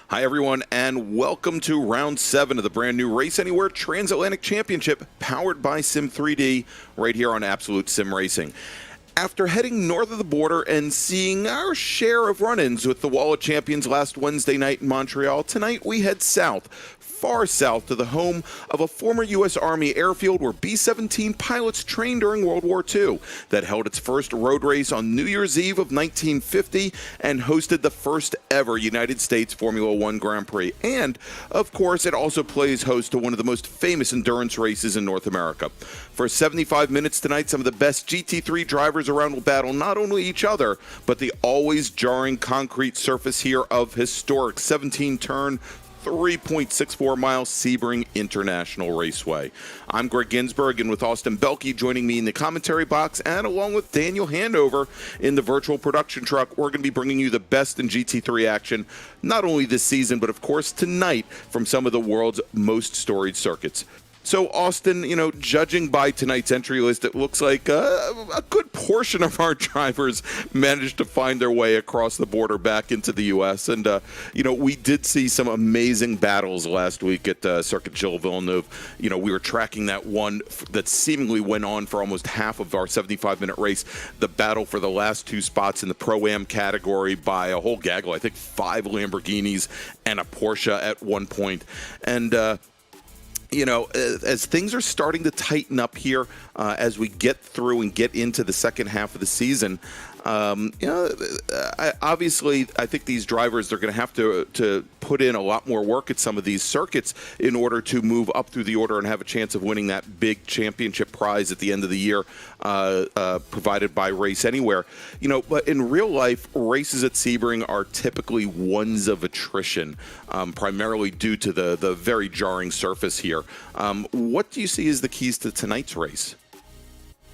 Hi, everyone, and welcome to Round 7 of the brand new Race Anywhere Transatlantic Championship, powered by Sim3D, right here on Absolute Sim Racing. After heading north of the border and seeing our share of run-ins with the Wall of Champions last Wednesday night in Montreal, tonight we head south, far south, to the home of a former U.S. Army airfield where B-17 pilots trained during World War II, that held its first road race on New Year's Eve of 1950 and hosted the first ever United States Formula One Grand Prix. And, of course, it also plays host to one of the most famous endurance races in North America. For 75 minutes tonight, some of the best GT3 drivers around will battle not only each other, but the always jarring concrete surface here of historic 17-turn 3.64 mile Sebring International Raceway. I'm Greg Ginsburg, and with Austin Belke joining me in the commentary box, and along with Daniel Handover in the virtual production truck, we're going to be bringing you the best in GT3 action, not only this season, but of course tonight from some of the world's most storied circuits. So, Austin, judging by tonight's entry list, it looks like a good portion of our drivers managed to find their way across the border back into the U.S. And, we did see some amazing battles last week at Circuit Gilles Villeneuve. We were tracking that one that seemingly went on for almost half of our 75-minute race, the battle for the last two spots in the Pro-Am category by a whole gaggle, I think 5 Lamborghinis and a Porsche at one point. And, as things are starting to tighten up here as we get through and get into the second half of the season, obviously, I think these drivers are going to have to put in a lot more work at some of these circuits in order to move up through the order and have a chance of winning that big championship prize at the end of the year provided by Race Anywhere. But in real life, races at Sebring are typically ones of attrition, primarily due to the very jarring surface here. What do you see as the keys to tonight's race?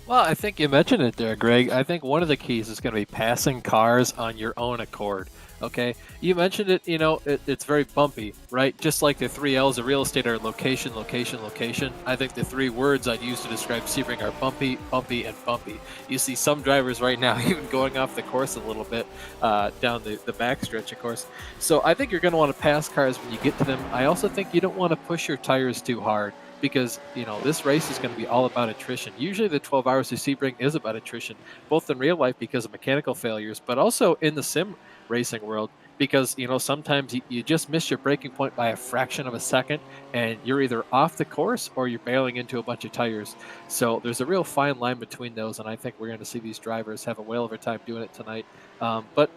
Well, I think you mentioned it there, Greg. I think one of the keys is going to be passing cars on your own accord. Okay, you mentioned it. It's very bumpy, right? Just like the 3 L's of real estate are location, location, location. I think the 3 words I'd use to describe Sebring are bumpy, bumpy, and bumpy. You see some drivers right now even going off the course a little bit down the backstretch, of course. So I think you're going to want to pass cars when you get to them. I also think you don't want to push your tires too hard, because this race is going to be all about attrition. Usually the 12 hours of Sebring is about attrition, both in real life because of mechanical failures, but also in the sim racing world, because sometimes you just miss your braking point by a fraction of a second and you're either off the course or you're bailing into a bunch of tires. So there's a real fine line between those, and I think we're going to see these drivers have a whale of a time doing it tonight. But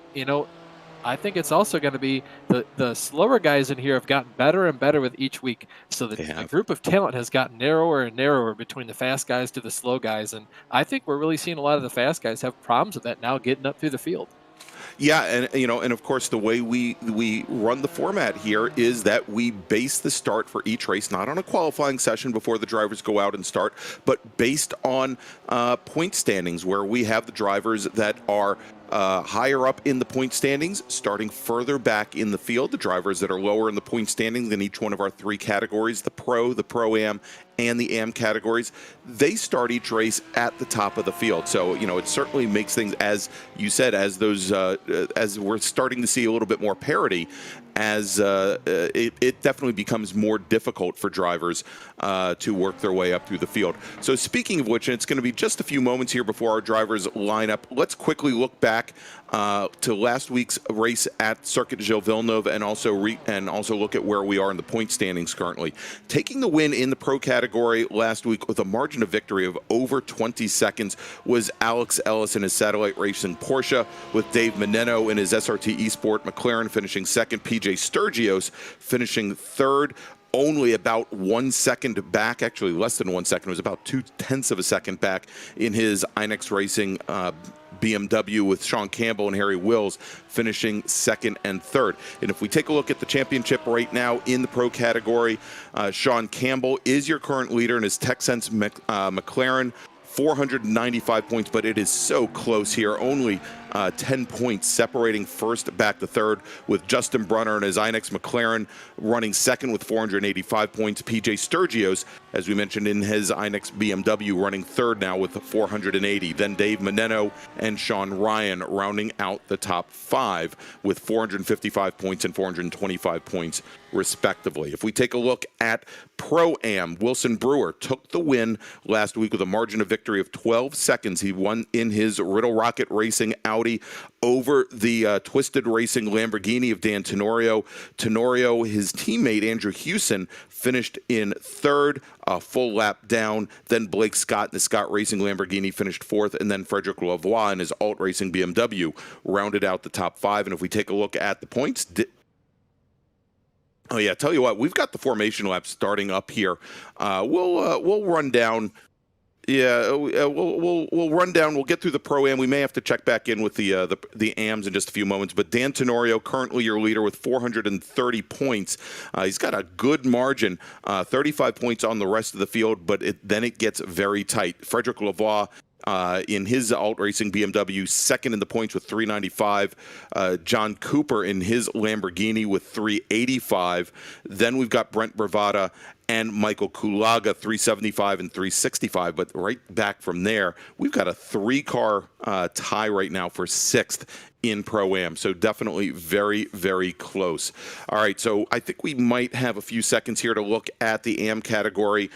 I think it's also going to be the slower guys in here have gotten better and better with each week. So the group of talent has gotten narrower and narrower between the fast guys to the slow guys. And I think we're really seeing a lot of the fast guys have problems with that now getting up through the field. Yeah, and of course the way we run the format here is that we base the start for each race not on a qualifying session before the drivers go out and start, but based on point standings, where we have the drivers that are higher up in the point standings starting further back in the field, the drivers that are lower in the point standings in each one of our 3 categories, the Pro, the Pro-Am, and the Am categories, they start each race at the top of the field. So, it certainly makes things, as you said, as we're starting to see a little bit more parity, as it definitely becomes more difficult for drivers to work their way up through the field. So speaking of which, and it's going to be just a few moments here before our drivers line up, let's quickly look back to last week's race at Circuit Gilles Villeneuve, and also look at where we are in the point standings currently. Taking the win in the Pro category last week with a margin of victory of over 20 seconds was Alex Ellis in his Satellite Racing Porsche, with Dave Menino in his SRT Esport McLaren finishing second, PJ Sturgios finishing third, only about 1 second back, actually less than 1 second, it was about 0.2 of a second back in his Inex Racing BMW, with Sean Campbell and Harry Wills finishing second and third. And if we take a look at the championship right now in the Pro category, Sean Campbell is your current leader in his TechSense McLaren, 495 points, but it is so close here. Only 10 points, separating first back to third, with Justin Brunner and his Inex Mclaren running second with 485 points. PJ Sturgios, as we mentioned, in his Inex BMW, running third now with 480. Then Dave Menino and Sean Ryan rounding out the top 5 with 455 points and 425 points, respectively. If we take a look at Pro-Am, Wilson Brewer took the win last week with a margin of victory of 12 seconds. He won in his Riddle Rocket Racing Audi over the Twisted Racing Lamborghini of Dan Tenorio. Tenorio, his teammate Andrew Hewson, finished in third, a full lap down. Then Blake Scott in the Scott Racing Lamborghini finished fourth, and then Frederick Lavoie in his Alt Racing BMW rounded out the top 5. And if we take a look at the points, oh yeah, tell you what, we've got the formation lap starting up here. We'll run down. Yeah, we'll run down. We'll get through the Pro-Am. We may have to check back in with the AMs in just a few moments. But Dan Tenorio, currently your leader with 430 points. He's got a good margin, 35 points on the rest of the field, but then it gets very tight. Frederick Lavoie, in his Alt Racing BMW, second in the points with 395. John Cooper in his Lamborghini with 385. Then we've got Brent Bravata and Michael Culaga, 375 and 365. But right back from there, we've got a 3-car tie right now for 6th in Pro-Am. So definitely very, very close. All right, so I think we might have a few seconds here to look at the AM category,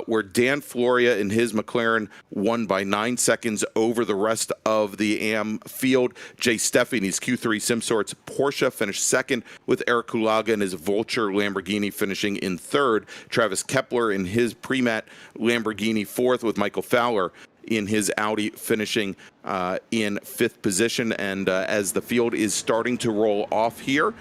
where Dan Floria in his McLaren won by 9 seconds over the rest of the AM field. Jay Steffi in his Q3 SimSorts Porsche finished second, with Eric Culaga in his Vulture Lamborghini finishing in third. Travis Kepler in his Premat Lamborghini fourth, with Michael Fowler in his Audi finishing in 5th position. And as the field is starting to roll off here,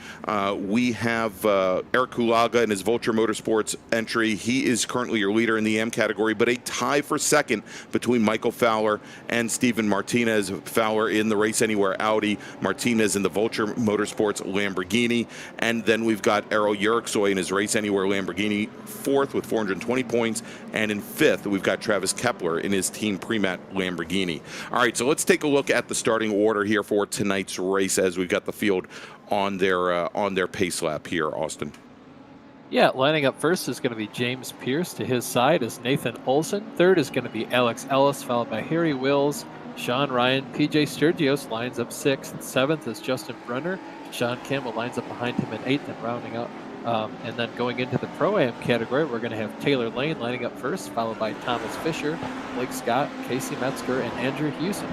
we have Eric Culaga in his Vulture Motorsports entry. He is currently your leader in the AM category, but a tie for second between Michael Fowler and Steven Martinez. Fowler in the Race Anywhere Audi, Martinez in the Vulture Motorsports Lamborghini. And then we've got Errol Yerixoy in his Race Anywhere Lamborghini, 4th with 420 points. And in 5th, we've got Travis Kepler in his Team Premat Lamborghini. All right, so let's take a look at the starting order here for tonight's race as we've got the field on their pace lap here, Austin. Yeah, lining up first is going to be James Pierce. To his side is Nathan Olson. Third is going to be Alex Ellis, followed by Harry Wills, Sean Ryan. PJ Sturgios lines up 6th. 7th is Justin Brunner. Sean Campbell lines up behind him in 8th and rounding up. And then going into the Pro-Am category, we're going to have Taylor Lane lining up first, followed by Thomas Fisher, Blake Scott, Casey Metzger, and Andrew Hewson.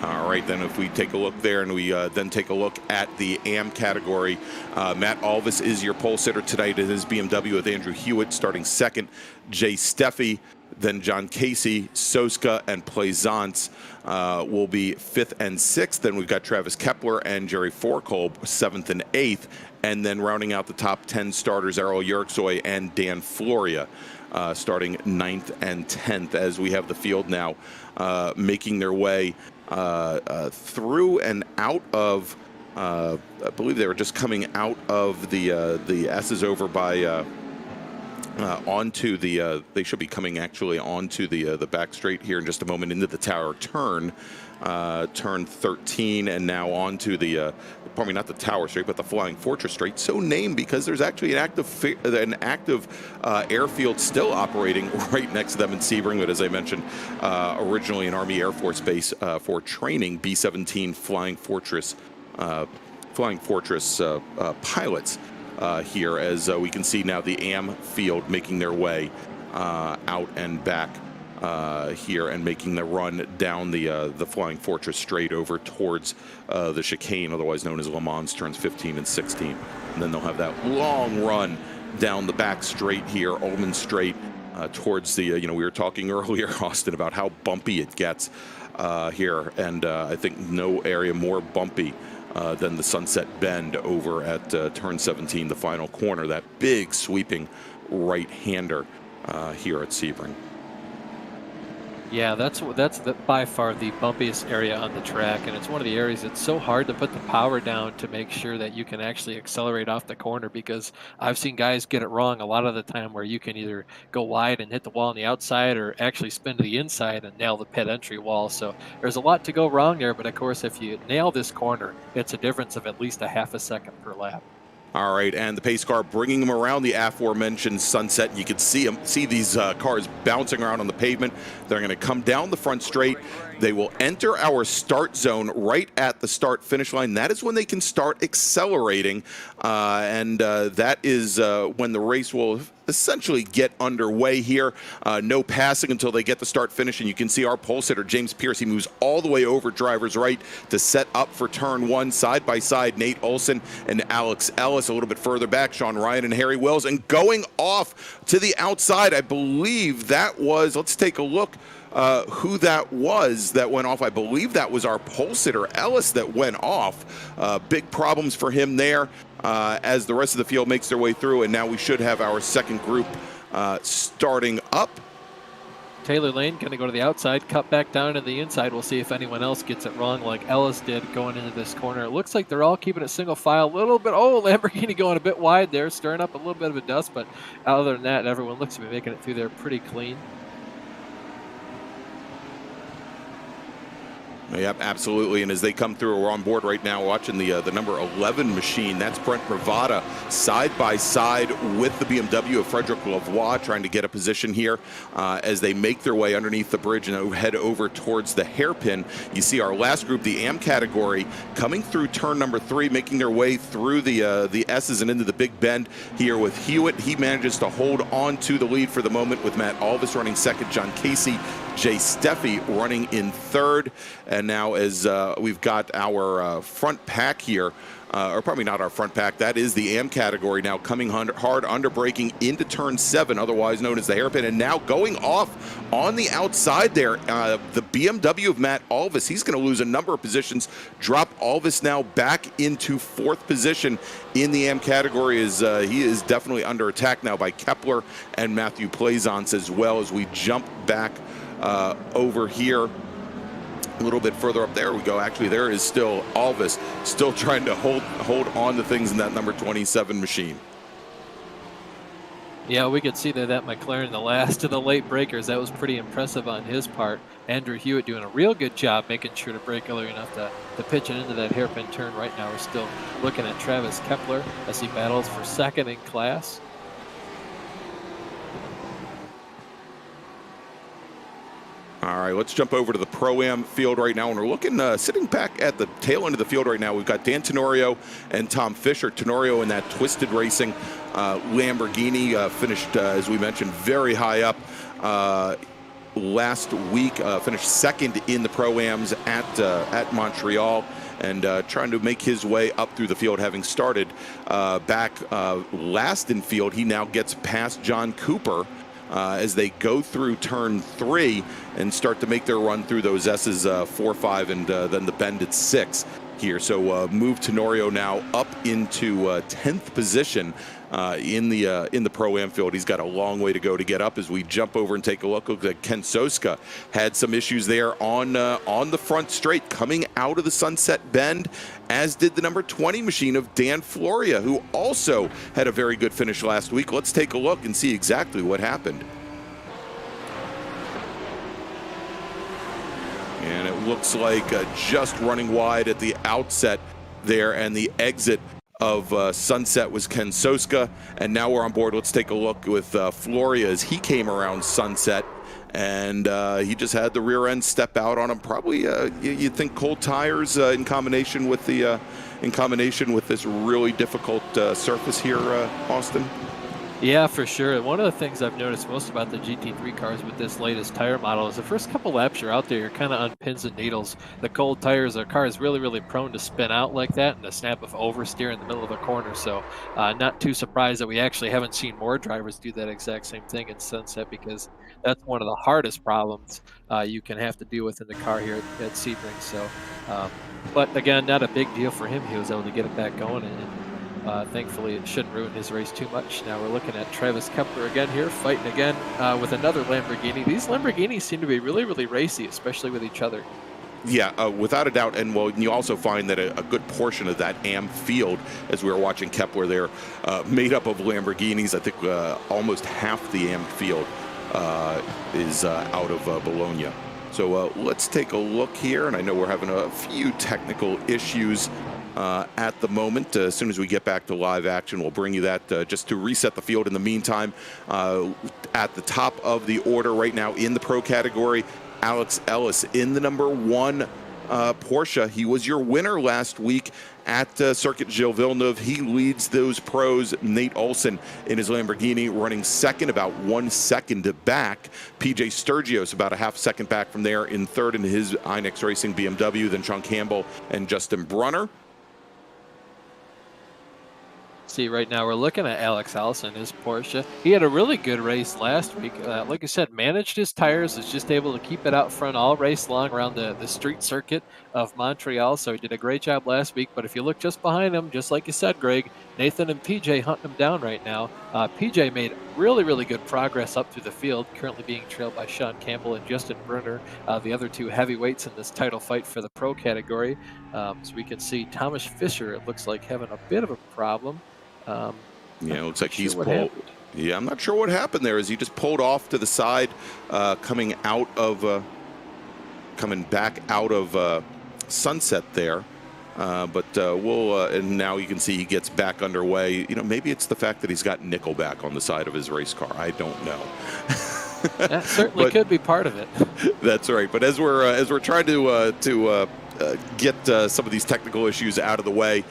All right, then if we take a look there and we then take a look at the AM category, Matt Alvis is your pole sitter tonight in his BMW, with Andrew Hewitt starting second, Jay Steffi, then John Casey, Soska, and Plaisance will be 5th and 6th. Then we've got Travis Kepler and Jerry Forkolb, 7th and 8th. And then rounding out the top 10 starters, Errol Yerixoy and Dan Floria, starting 9th and 10th, as we have the field now making their way through and out of, I believe they were just coming out of the S's over by onto the, they should be coming actually onto the back straight here in just a moment, into the tower turn, turn 13, and now onto the, pardon me, not the tower straight, but the Flying Fortress straight, so named because there's actually an active airfield still operating right next to them in Sebring, but as I mentioned, originally an Army Air Force base for training B-17 Flying Fortress pilots. Here, as we can see now the AM field making their way out and back here, and making the run down the Flying Fortress straight over towards the chicane, otherwise known as Le Mans turns 15 and 16. And then they'll have that long run down the back straight here, Ullman Straight, towards the, we were talking earlier, Austin, about how bumpy it gets here, and I think no area more bumpy than the Sunset Bend over at turn 17, the final corner, that big sweeping right-hander here at Sebring. Yeah, by far the bumpiest area on the track, and it's one of the areas that's so hard to put the power down to make sure that you can actually accelerate off the corner because I've seen guys get it wrong a lot of the time where you can either go wide and hit the wall on the outside or actually spin to the inside and nail the pit entry wall. So there's a lot to go wrong there, but of course, if you nail this corner, it's a difference of at least a half a second per lap. All right, and the pace car bringing them around the aforementioned Sunset. You can see these cars bouncing around on the pavement. They're going to come down the front straight. They will enter our start zone right at the start-finish line. That is when they can start accelerating, and that is when the race will essentially get underway here. No passing until they get the start-finish, and you can see our pole sitter, James Pierce, he moves all the way over driver's right to set up for turn one, side by side, Nate Olson and Alex Ellis. A little bit further back, Sean Ryan and Harry Wells, and going off to the outside, I believe that was, let's take a look who that was that went off. I believe that was our pole sitter, Ellis, that went off. Big problems for him there as the rest of the field makes their way through, and now we should have our second group starting up. Taylor Lane going to go to the outside, cut back down to the inside. We'll see if anyone else gets it wrong like Ellis did going into this corner. It looks like they're all keeping it single file a little bit. Oh, Lamborghini going a bit wide there, stirring up a little bit of a dust, but other than that, everyone looks to be making it through there pretty clean. Yep, absolutely. And as they come through, we're on board right now watching the number 11 machine. That's Brent Bravada side by side with the BMW of Frederic Lavoie, trying to get a position here as they make their way underneath the bridge and head over towards the hairpin. You see our last group, the AM category, coming through turn number 3, making their way through the S's and into the big bend here with Hewitt. He manages to hold on to the lead for the moment with Matt Alvis running second, John Casey, Jay Steffi running in third. And now as we've got our front pack here, or probably not our front pack, that is the AM category now coming hard under braking into turn 7, otherwise known as the hairpin, and now going off on the outside there, the BMW of Matt Alvis. He's going to lose a number of positions, drop Alvis now back into 4th position in the AM category, as he is definitely under attack now by Kepler and Matthew Plaisance, as well as we jump back over here. A little bit further up, there we go. Actually, there is still Alvis, still trying to hold on to things in that number 27 machine. Yeah, we could see that Mclaren, the last of the late breakers, that was pretty impressive on his part. Andrew Hewitt doing a real good job making sure to brake early enough to pitch it into that hairpin turn. Right now we're still looking at Travis Kepler as he battles for second in class. All right, let's jump over to the Pro-Am field right now. And we're looking, sitting back at the tail end of the field right now, we've got Dan Tenorio and Tom Fisher. Tenorio in that Twisted Racing Lamborghini finished, as we mentioned, very high up last week. Finished second in the Pro-Ams at Montreal, and trying to make his way up through the field, having started back last in field. He now gets past John Cooper as they go through turn 3 and start to make their run through those S's 4, 5, and then the bend at 6 here. So move Tenorio now up into 10th position in the Pro-Am field. He's got a long way to go to get up. As we jump over and take a look, looks like Ken Soska had some issues there on the front straight coming out of the Sunset Bend, as did the number 20 machine of Dan Floria, who also had a very good finish last week. Let's take a look and see exactly what happened. And it looks like just running wide at the outset there, and the exit of Sunset was Ken Soska. And now we're on board. Let's take a look with Floria as he came around Sunset, and he just had the rear end step out on him. Probably you'd think cold tires in combination with this really difficult surface here, Austin. Yeah, for sure. One of the things I've noticed most about the GT3 cars with this latest tire model is the first couple laps you're out there, you're kind of on pins and needles. The cold tires, our car is really, really prone to spin out like that and to snap of oversteer in the middle of a corner. So not too surprised that we actually haven't seen more drivers do that exact same thing in Sunset, because that's one of the hardest problems you can have to deal with in the car here at Sebring. So, but again, not a big deal for him. He was able to get it back going and Thankfully, it shouldn't ruin his race too much. Now we're looking at Travis Kepler again here, fighting again with another Lamborghini. These Lamborghinis seem to be really, really racy, especially with each other. Yeah, without a doubt. And well, you also find that a good portion of that AM field, as we were watching Kepler there, made up of Lamborghinis. I think almost half the AM field is out of Bologna. So let's take a look here. And I know we're having a few technical issues at the moment. As soon as we get back to live action, we'll bring you that just to reset the field. In the meantime, at the top of the order right now in the pro category, Alex Ellis in the number 1 Porsche. He was your winner last week at Circuit Gilles Villeneuve. He leads those pros. Nate Olson in his Lamborghini running second, about 1 second back. PJ Sturgios about a half second back from there in third in his Inex Racing BMW. Then Sean Campbell and Justin Brunner. See, right now we're looking at Alex Allison, his Porsche. He had a really good race last week. Like I said, managed his tires, was just able to keep it out front all race long around the street circuit of Montreal. So he did a great job last week. But if you look just behind him, just like you said, Greg, Nathan and PJ hunting him down right now. PJ made really, really good progress up through the field, currently being trailed by Sean Campbell and Justin Brunner, the other two heavyweights in this title fight for the pro category. So we can see Thomas Fisher, it looks like, having a bit of a problem. Yeah, it looks like he's sure pulled. Yeah, I'm not sure what happened there. As he just pulled off to the side, coming back out of Sunset there. But and now you can see he gets back underway. You know, maybe it's the fact that he's got Nickelback on the side of his race car. I don't know. That certainly could be part of it. That's right. But as we're trying to get some of these technical issues out of the way,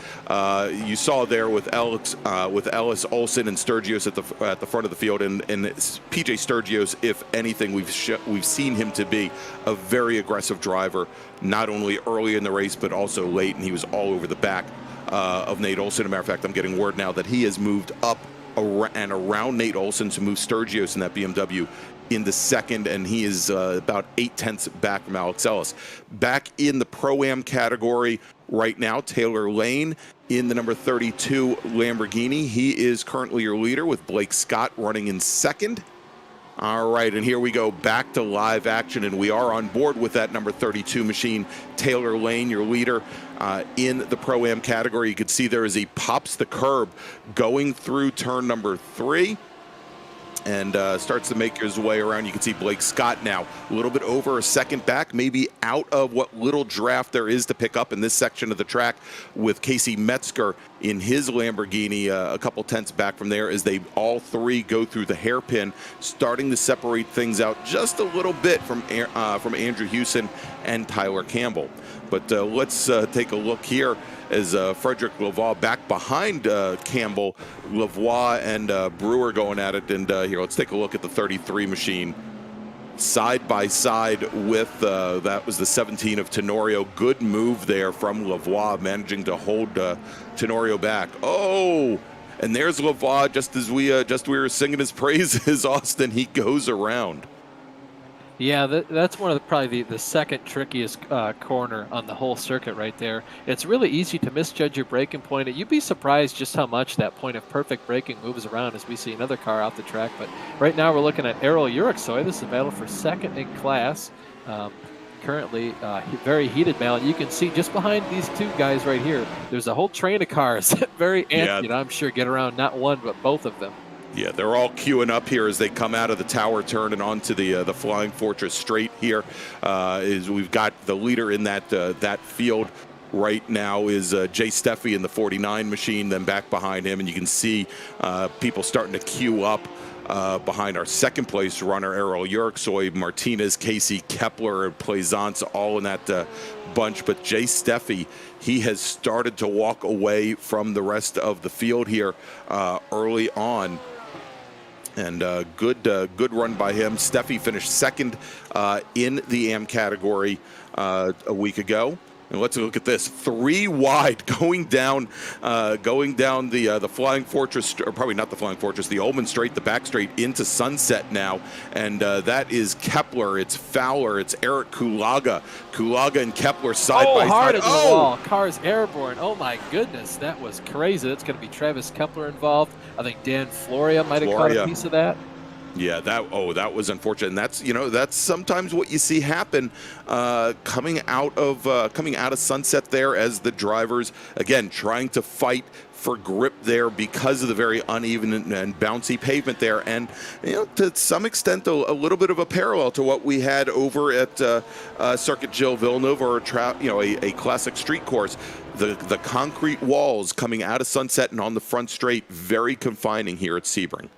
you saw there with Ellis, Olson, and Sturgios at the front of the field, and PJ Sturgios, if anything, we've seen him to be a very aggressive driver, not only early in the race but also late, and he was all over the back of Nate Olson. As a matter of fact, I'm getting word now that he has moved up and around Nate Olson to move Sturgios in that BMW in the second, and he is about 0.8 back from Alex Ellis. Back in the Pro-Am category right now, Taylor Lane in the number 32 Lamborghini. He is currently your leader with Blake Scott running in second. All right, and here we go back to live action, and we are on board with that number 32 machine. Taylor Lane, your leader in the Pro-Am category. You can see there as he pops the curb going through turn number 3. And starts to make his way around. You can see Blake Scott now a little bit over a second back, maybe out of what little draft there is to pick up in this section of the track, with Casey Metzger in his Lamborghini a couple tenths back from there, as they all three go through the hairpin, starting to separate things out just a little bit from Andrew Hewson and Tyler Campbell. But let's take a look here as Frederick Lavoie back behind Campbell, Lavoie and Brewer going at it. And here, let's take a look at the 33 machine side by side with that was the 17 of Tenorio. Good move there from Lavoie, managing to hold Tenorio back. Oh, and there's Lavoie, just as we were singing his praises, Austin. He goes around. Yeah, that's one of probably the second trickiest corner on the whole circuit right there. It's really easy to misjudge your braking point. You'd be surprised just how much that point of perfect braking moves around as we see another car off the track. But right now we're looking at Errol Uriksoy. This is a battle for second in class. Currently, very heated battle. You can see just behind these two guys right here, there's a whole train of cars. Very antsy, I'm sure, get around not one but both of them. Yeah, they're all queuing up here as they come out of the tower turn and onto the Flying Fortress straight here. Is we've got the leader in that field right now is Jay Steffi in the 49 machine. Then back behind him, and you can see people starting to queue up behind our second place runner, Errol Uriksoy, Martinez, Casey, Kepler, and Plaisance, all in that bunch. But Jay Steffi, he has started to walk away from the rest of the field here early on. And good run by him. Steffi finished second in the AM category a week ago. And let's look at this: 3 wide, going down the Flying Fortress, or probably not the Flying Fortress, the Ullman Straight, the back straight into Sunset now, and that is Kepler, it's Fowler, it's Eric Culaga and Kepler side by hard side. at the wall. Car's airborne. Oh my goodness, that was crazy. That's going to be Travis Kepler involved. I think Dan Floria might have caught a piece of that. Yeah, that was unfortunate, and that's sometimes what you see happen coming out of Sunset there, as the drivers again trying to fight for grip there because of the very uneven and bouncy pavement there, and to some extent a little bit of a parallel to what we had over at Circuit Gilles Villeneuve, or a classic street course. The concrete walls coming out of Sunset and on the front straight, very confining here at Sebring.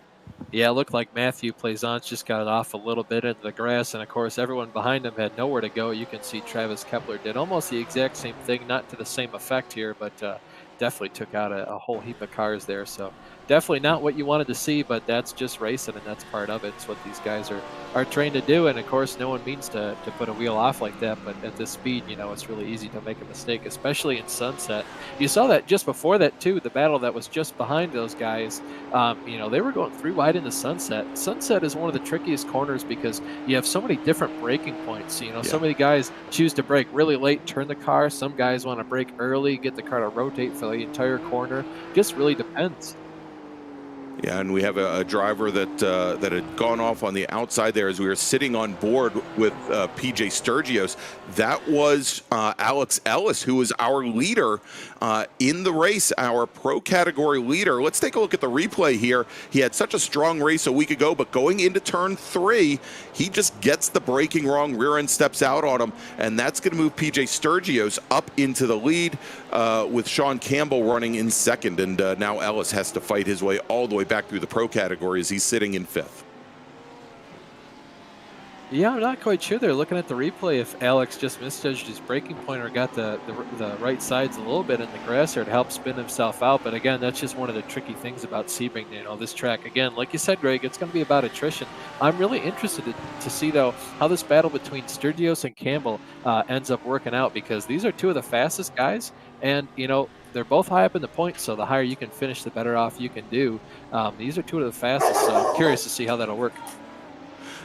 Yeah, it looked like Matthew Plaisance just got off a little bit into the grass, and of course everyone behind him had nowhere to go. You can see Travis Kepler did almost the exact same thing, not to the same effect here, but definitely took out a whole heap of cars there. So definitely not what you wanted to see, but that's just racing, and that's part of it. It's what these guys are trained to do, and of course no one means to put a wheel off like that, but at this speed, it's really easy to make a mistake, especially in Sunset. You saw that just before that too, the battle that was just behind those guys. They were going 3 wide into Sunset. Sunset is one of the trickiest corners because you have so many different braking points. So many guys choose to brake really late, turn the car. Some guys want to brake early, get the car to rotate for the entire corner. Just really depends. Yeah, and we have a driver that had gone off on the outside there as we were sitting on board with PJ Sturgios. That was Alex Ellis, who was our leader in the race, our pro category leader. Let's take a look at the replay here. He had such a strong race a week ago, but going into turn 3, he just gets the braking wrong, rear end steps out on him, and that's going to move PJ Sturgios up into the lead with Sean Campbell running in second, and now Ellis has to fight his way all the way back through the pro category as he's sitting in 5th. Yeah, I'm not quite sure. They're looking at the replay if Alex just misjudged his braking point or got the right sides a little bit in the grass there to help spin himself out. But again, that's just one of the tricky things about Sebring. This track, again, like you said, Greg, it's going to be about attrition. I'm really interested to see, though, how this battle between Sturgios and Campbell ends up working out, because these are 2 of the fastest guys, and, they're both high up in the points, so the higher you can finish, the better off you can do. These are 2 of the fastest, so I'm curious to see how that'll work.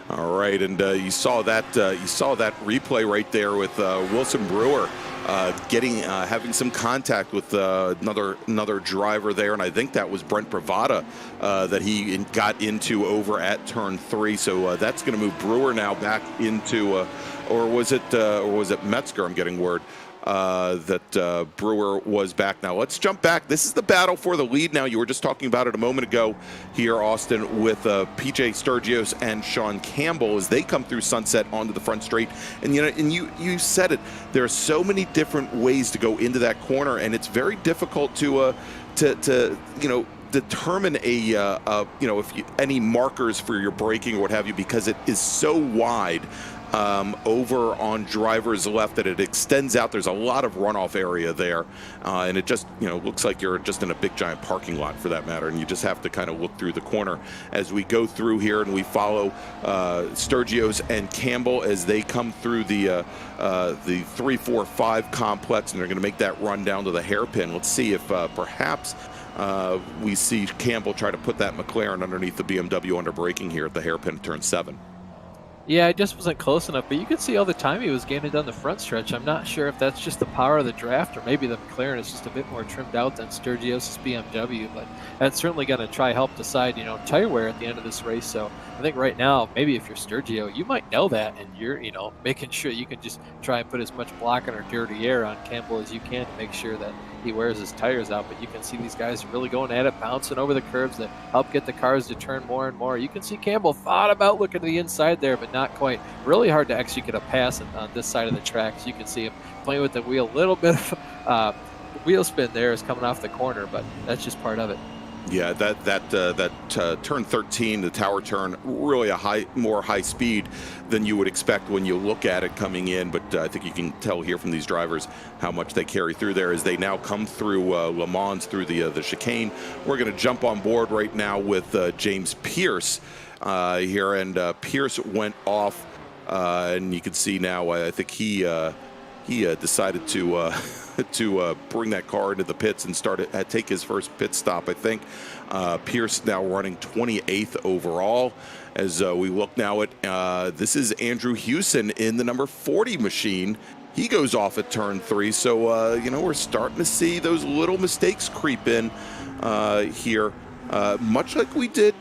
All right, and you saw that replay right there with Wilson Brewer having some contact with another driver there, and I think that was Brent Bravada that he got into over at turn 3. So that's going to move Brewer now back into, or was it Metzger? I'm getting word that Brewer was back. Now let's jump back. This is the battle for the lead now. You were just talking about it a moment ago here, Austin, with PJ Sturgios and Sean Campbell as they come through Sunset onto the front straight. And you said it. There are so many different ways to go into that corner, and it's very difficult to determine any markers for your braking or what have you, because it is so wide over on driver's left that it extends out. There's a lot of runoff area there, and it just looks like you're just in a big giant parking lot for that matter, and you just have to kind of look through the corner as we go through here, and we follow Sturgios and Campbell as they come through the 3-4-5 complex, and they're going to make that run down to the hairpin. Let's see if perhaps we see Campbell try to put that Mclaren underneath the BMW under braking here at the hairpin turn 7. Yeah, it just wasn't close enough, but you could see all the time he was gaining down the front stretch. I'm not sure if that's just the power of the draft, or maybe the McLaren is just a bit more trimmed out than Sturgios' BMW, but that's certainly going to help decide, tire wear at the end of this race. So I think right now, maybe if you're Sturgio, you might know that, and you're, making sure you can just try and put as much blocking or dirty air on Campbell as you can to make sure that he wears his tires out. But you can see these guys really going at it, bouncing over the curves that help get the cars to turn more and more. You can see Campbell thought about looking to the inside there, but not quite. Really hard to actually get a pass on this side of the track. So you can see him playing with the wheel. A little bit of wheel spin there is coming off the corner, but that's just part of it. Yeah, that turn 13, the tower turn, really more high speed than you would expect when you look at it coming in. But I think you can tell here from these drivers how much they carry through there as they now come through Le Mans through the chicane. We're going to jump on board right now with James Pierce here, and Pierce went off, and you can see now. I think he he decided to to bring that car into the pits and take his first pit stop. I think Pierce now running 28th overall. As we look now at this is Andrew Hewson in the number 40 machine. He goes off at turn 3, so we're starting to see those little mistakes creep in here, much like we did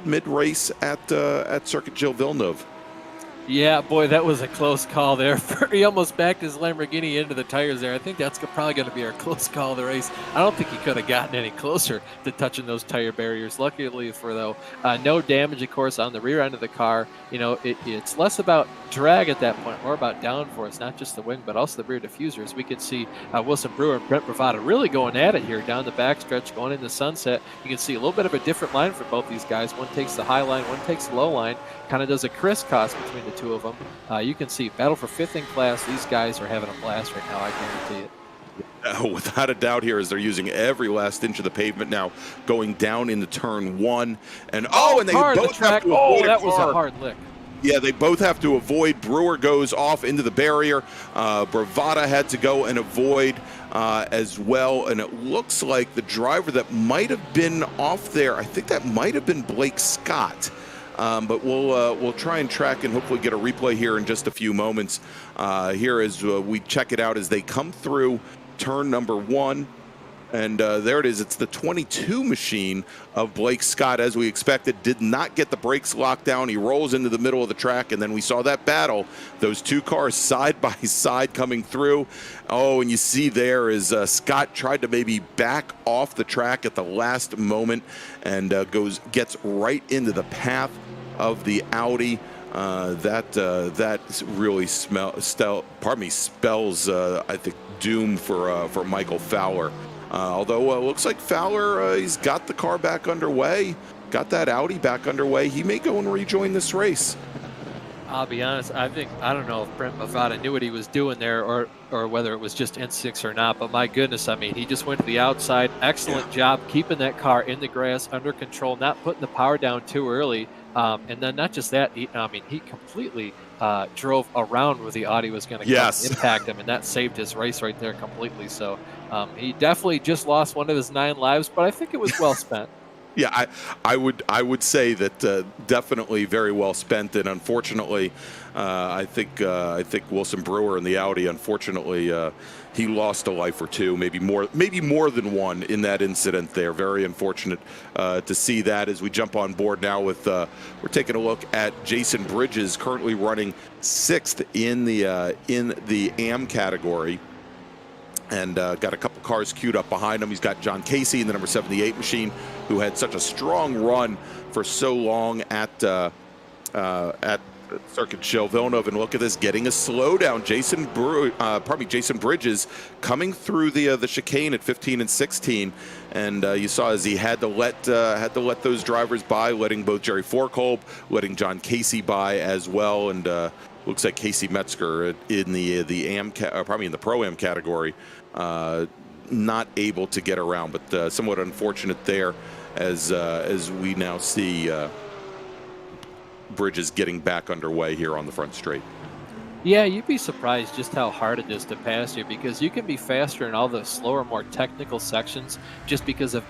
mid-race at Circuit Gilles Villeneuve. Yeah, boy, that was a close call there. He almost backed his Lamborghini into the tires there. I think that's probably going to be our close call of the race. I don't think he could have gotten any closer to touching those tire barriers. Luckily for, though, no damage, of course, on the rear end of the car. It's less about drag at that point, more about downforce, not just the wing, but also the rear diffusers. We can see Wilson Brewer and Brent Bravata really going at it here down the backstretch, going into sunset. You can see a little bit of a different line for both these guys. One takes the high line, one takes the low line. Kind of does a crisscross between the two of them. You can see battle for 5th in class. These guys are having a blast right now, I guarantee it. Without a doubt here, as they're using every last inch of the pavement now, going down into turn 1. And they both have to avoid that was a hard lick. Yeah, they both have to avoid. Brewer goes off into the barrier. Bravata had to go and avoid as well. And it looks like the driver that might have been off there, I think that might have been Blake Scott. But we'll try and track and hopefully get a replay here in just a few moments. Here as we check it out as they come through turn number 1. And there it is. It's the 22 machine of Blake Scott, as we expected. Did not get the brakes locked down. He rolls into the middle of the track, and then we saw that battle. Those two cars side by side coming through. Oh, and you see there is Scott tried to maybe back off the track at the last moment and gets right into the path of the Audi. That really spells I think doom for Michael Fowler. Although it looks like Fowler, he's got the car back underway, got that Audi back underway. He may go and rejoin this race. I'll be honest, I don't know if Brent Bavata knew what he was doing there or whether it was just N6 or not, but my goodness, I mean, he just went to the outside. Excellent job keeping that car in the grass, under control, not putting the power down too early. And then not just that, he completely drove around where the Audi was going to impact him, and that saved his race right there completely. So he definitely just lost one of his 9 lives, but I think it was well spent. Yeah, I would say that definitely very well spent, and unfortunately, I think Wilson Brewer in the Audi, unfortunately, he lost a life or two, maybe more than one in that incident there. Very unfortunate to see that. As we jump on board now with we're taking a look at Jason Bridges, currently running 6th in the AM category. And got a couple cars queued up behind him. He's got John Casey in the number 78 machine, who had such a strong run for so long at Circuit Gilles Villeneuve. And look at this, getting a slowdown. Jason Bridges coming through the chicane at 15 and 16, and you saw as he had to let those drivers by, letting both Jerry Forkolb, letting John Casey by as well, and looks like Casey Metzger in the Pro-Am category, not able to get around, but somewhat unfortunate there as we now see Bridges getting back underway here on the front straight. Yeah, you'd be surprised just how hard it is to pass here, because you can be faster in all the slower, more technical sections just because of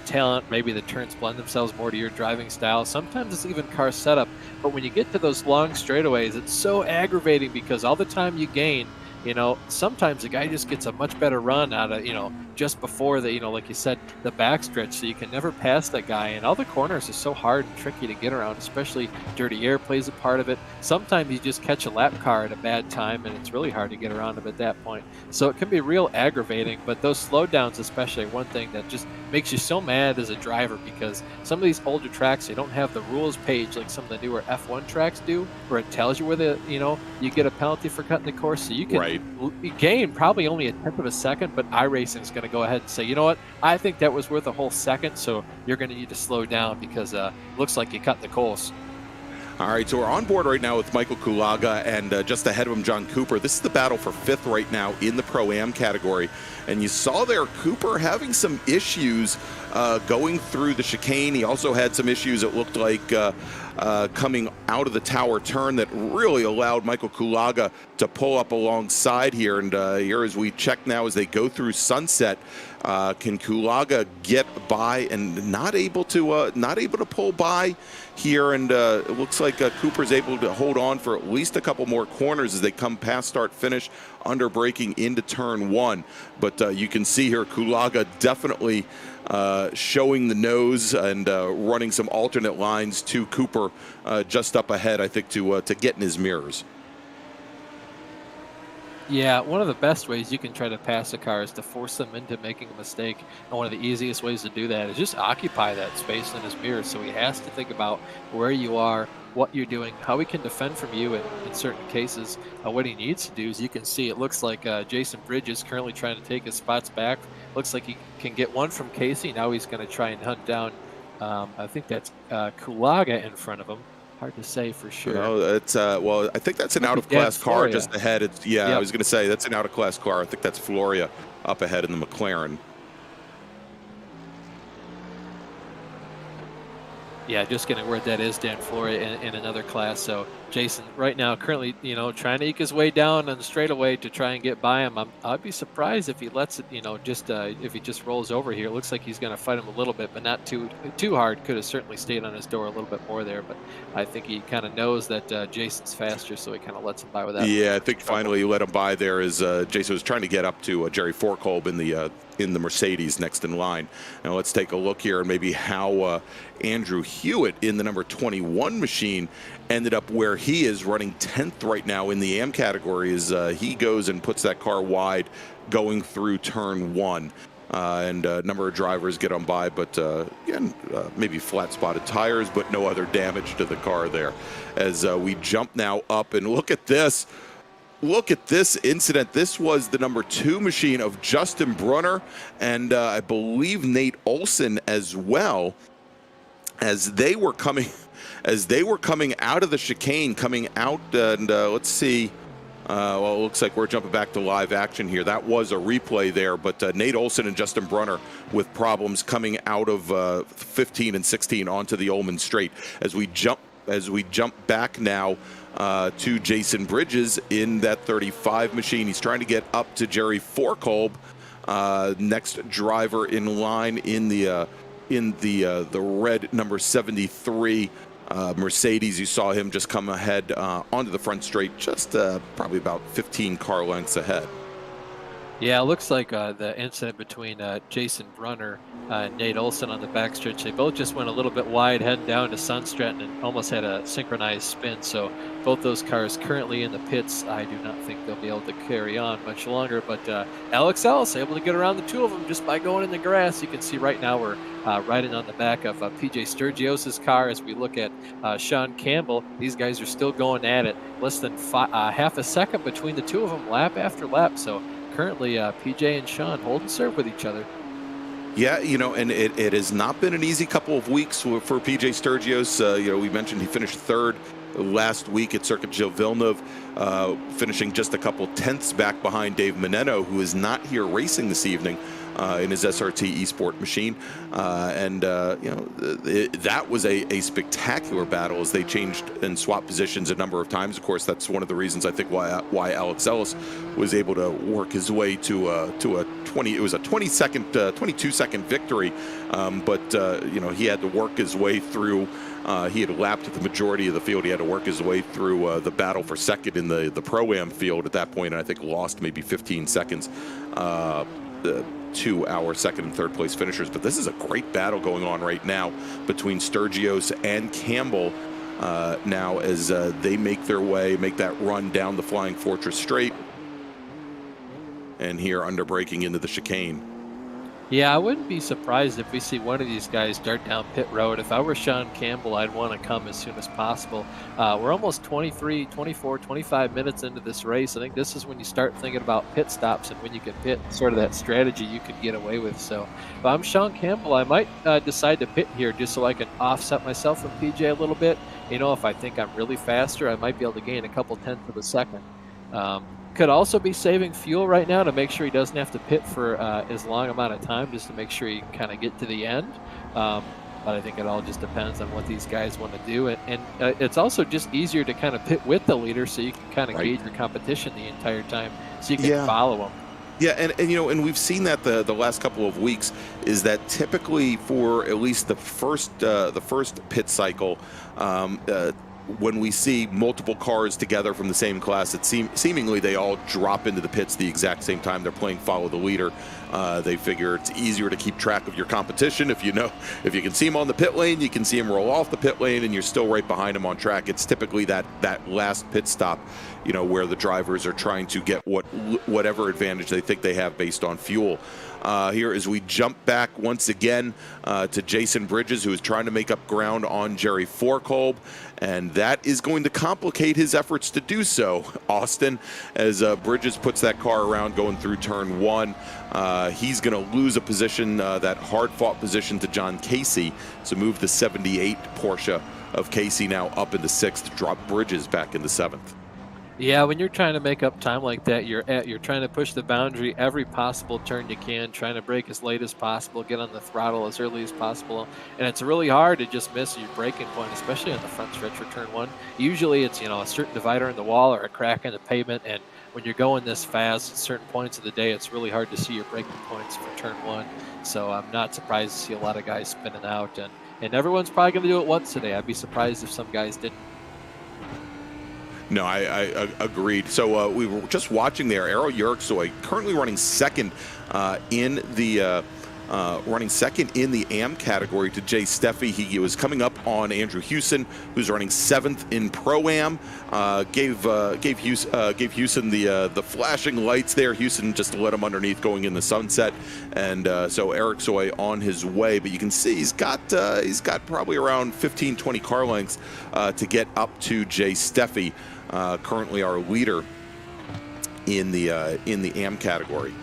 talent. Maybe the turns blend themselves more to your driving style. Sometimes it's even car setup. But when you get to those long straightaways, it's so aggravating because all the time you gain, sometimes the guy just gets a much better run out of, just before the, like you said, the backstretch. So you can never pass that guy. And all the corners are so hard and tricky to get around, especially dirty air plays a part of it. Sometimes you just catch a lap car at a bad time, and it's really hard to get around him at that point. So it can be real aggravating. But those slowdowns especially are one thing that just makes you so mad as a driver, because some of these older tracks, they don't have the rules page like some of the newer F1 tracks do, where it tells you where you get a penalty for cutting the course. So you can gain probably only a tenth of a second, but iRacing is going to go ahead and say, you know what, I think that was worth a whole second, so you're going to need to slow down because looks like you cut the course. All right, so we're on board right now with Michael Culaga, and just ahead of him, John Cooper. This is the battle for 5th right now in the Pro-Am category. And you saw there Cooper having some issues going through the chicane. He also had some issues, it looked like, coming out of the tower turn that really allowed Michael Culaga to pull up alongside here. And here as we check now as they go through Sunset, can Culaga get by and not able to pull by here? And it looks like Cooper's able to hold on for at least a couple more corners as they come past start finish, under braking into turn 1. But you can see here Culaga definitely showing the nose and running some alternate lines to Cooper just up ahead, I think, to get in his mirrors. Yeah, one of the best ways you can try to pass a car is to force them into making a mistake. And one of the easiest ways to do that is just occupy that space in his mirror. So he has to think about where you are, what you're doing, how he can defend from you in certain cases. What he needs to do is, you can see, it looks like Jason Bridges currently trying to take his spots back. Looks like he can get one from Casey. Now he's going to try and hunt down, I think that's Culaga in front of him. Hard to say for sure. No, it's well, I think that's an out-of-class car just ahead. It's yep. I was going to say that's an out-of-class car. I think that's Floria up ahead in the Mclaren. Yeah, just getting where that is Dan Floria in another class. So Jason right now currently, trying to eke his way down on the straightaway to try and get by him. I'd be surprised if he lets it, just if he just rolls over here. It looks like he's going to fight him a little bit, but not too hard. Could have certainly stayed on his door a little bit more there, but I think he kind of knows that Jason's faster, so he kind of lets him by with that. Yeah, I think finally he let him by there as Jason was trying to get up to Jerry Forkolb in the Mercedes next in line. Now let's take a look here and maybe how Andrew Hewitt in the number 21 machine ended up where he is, running 10th right now in the AM category, as he goes and puts that car wide going through turn 1. And a number of drivers get on by, but again, maybe flat spotted tires, but no other damage to the car there. As we jump now up and look at this. Look at this incident. This was the number 2 machine of Justin Brunner and I believe Nate Olson as well, as they were coming out of the chicane, coming out, and let's see. Well, it looks like we're jumping back to live action here. That was a replay there, but Nate Olson and Justin Brunner with problems coming out of 15 and 16 onto the Ullman Straight. As we jump back now to Jason Bridges in that 35 machine. He's trying to get up to Jerry Forkolb, next driver in line in the red number 73 Mercedes. You saw him just come ahead onto the front straight, just probably about 15 car lengths ahead. Yeah, it looks like the incident between Jason Brunner and Nate Olson on the backstretch, they both just went a little bit wide heading down to Sun Stratton and almost had a synchronized spin. So both those cars currently in the pits. I do not think they'll be able to carry on much longer. But Alex Ellis able to get around the two of them just by going in the grass. You can see right now we're riding on the back of PJ Sturgios' car as we look at Sean Campbell. These guys are still going at it. Less than half a second between the two of them, lap after lap. So currently PJ and Sean holding serve with each other. Yeah, and it has not been an easy couple of weeks for PJ Sturgios. We mentioned he finished 3rd last week at Circuit Gilles Villeneuve, finishing just a couple tenths back behind Dave Menino, who is not here racing this evening in his SRT Esport machine. That was a spectacular battle as they changed and swapped positions a number of times. Of course, that's one of the reasons I think why Alex Ellis was able to work his way to a 22-second victory. He had to work his way through. He had lapped the majority of the field. He had to work his way through the battle for second in the Pro-Am field at that point, and I think lost maybe 15 seconds to our second and third place finishers. But this is a great battle going on right now between Sturgios and Campbell now as they make that run down the Flying Fortress Straight and here under braking into the chicane. Yeah, I wouldn't be surprised if we see one of these guys dart down pit road. If I were Sean Campbell, I'd want to come as soon as possible. We're almost 23, 24, 25 minutes into this race. I think this is when you start thinking about pit stops and when you can pit, sort of that strategy you could get away with. So if I'm Sean Campbell, I might decide to pit here just so I can offset myself from PJ a little bit. You know, if I think I'm really faster, I might be able to gain a couple tenths of a second. Could also be saving fuel right now to make sure he doesn't have to pit for as long amount of time, just to make sure he can kind of get to the end. But I think it all just depends on what these guys want to do. And it's also just easier to kind of pit with the leader so you can kind of gauge your competition the entire time so you can follow them. Yeah, and you know, and we've seen that the last couple of weeks is that typically for at least the first pit cycle, when we see multiple cars together from the same class, it seemingly they all drop into the pits the exact same time. They're playing follow the leader. They figure it's easier to keep track of your competition. If you can see them on the pit lane, you can see them roll off the pit lane, and you're still right behind them on track. It's typically that last pit stop, you know, where the drivers are trying to get whatever advantage they think they have based on fuel. Here as we jump back once again to Jason Bridges, who is trying to make up ground on Jerry Forkolb, and that is going to complicate his efforts to do so, Austin, as Bridges puts that car around going through turn one. He's going to lose a position, that hard-fought position, to John Casey, so move the 78 Porsche of Casey now up into 6th to drop Bridges back into 7th. Yeah, when you're trying to make up time like that, you're trying to push the boundary every possible turn you can, trying to brake as late as possible, get on the throttle as early as possible, and it's really hard to just miss your braking point, especially on the front stretch for turn one. Usually it's, you know, a certain divider in the wall or a crack in the pavement, and when you're going this fast at certain points of the day, it's really hard to see your braking points for turn one. So I'm not surprised to see a lot of guys spinning out, and everyone's probably going to do it once today. I'd be surprised if some guys didn't. No, I agreed. So we were just watching there. Errol Yerksoy currently running second in the AM category to Jay Steffi. He was coming up on Andrew Hewson, who's running 7th in Pro-Am. Gave Hewson the flashing lights there. Hewson just let him underneath going in the sunset, and so Yerksoy on his way. But you can see he's got probably around 15-20 car lengths to get up to Jay Steffi, currently our leader in the AM category.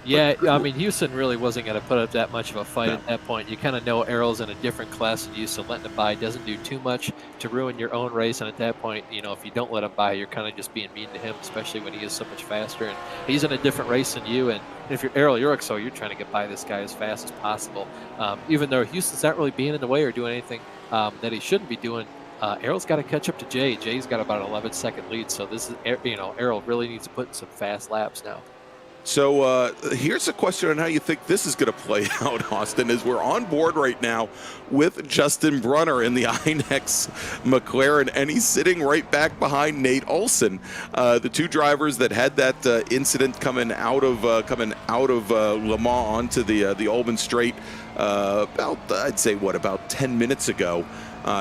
Yeah, I mean, Hewson really wasn't going to put up that much of a fight at that point. You kind of know Errol's in a different class than you, so letting him by doesn't do too much to ruin your own race. And at that point, you know, if you don't let him by, you're kind of just being mean to him, especially when he is so much faster. And he's in a different race than you. And if you're Errol Yerksoy, you're trying to get by this guy as fast as possible. Even though Houston's not really being in the way or doing anything that he shouldn't be doing, Errol's got to catch up to Jay. Jay's got about an 11-second lead, so this is, you know, Errol really needs to put in some fast laps now. So here's a question on how you think this is going to play out, Austin, as we're on board right now with Justin Brunner in the INEX Mclaren, and he's sitting right back behind Nate Olson, the two drivers that had that incident coming out of Le Mans onto the Ulman Straight about 10 minutes ago.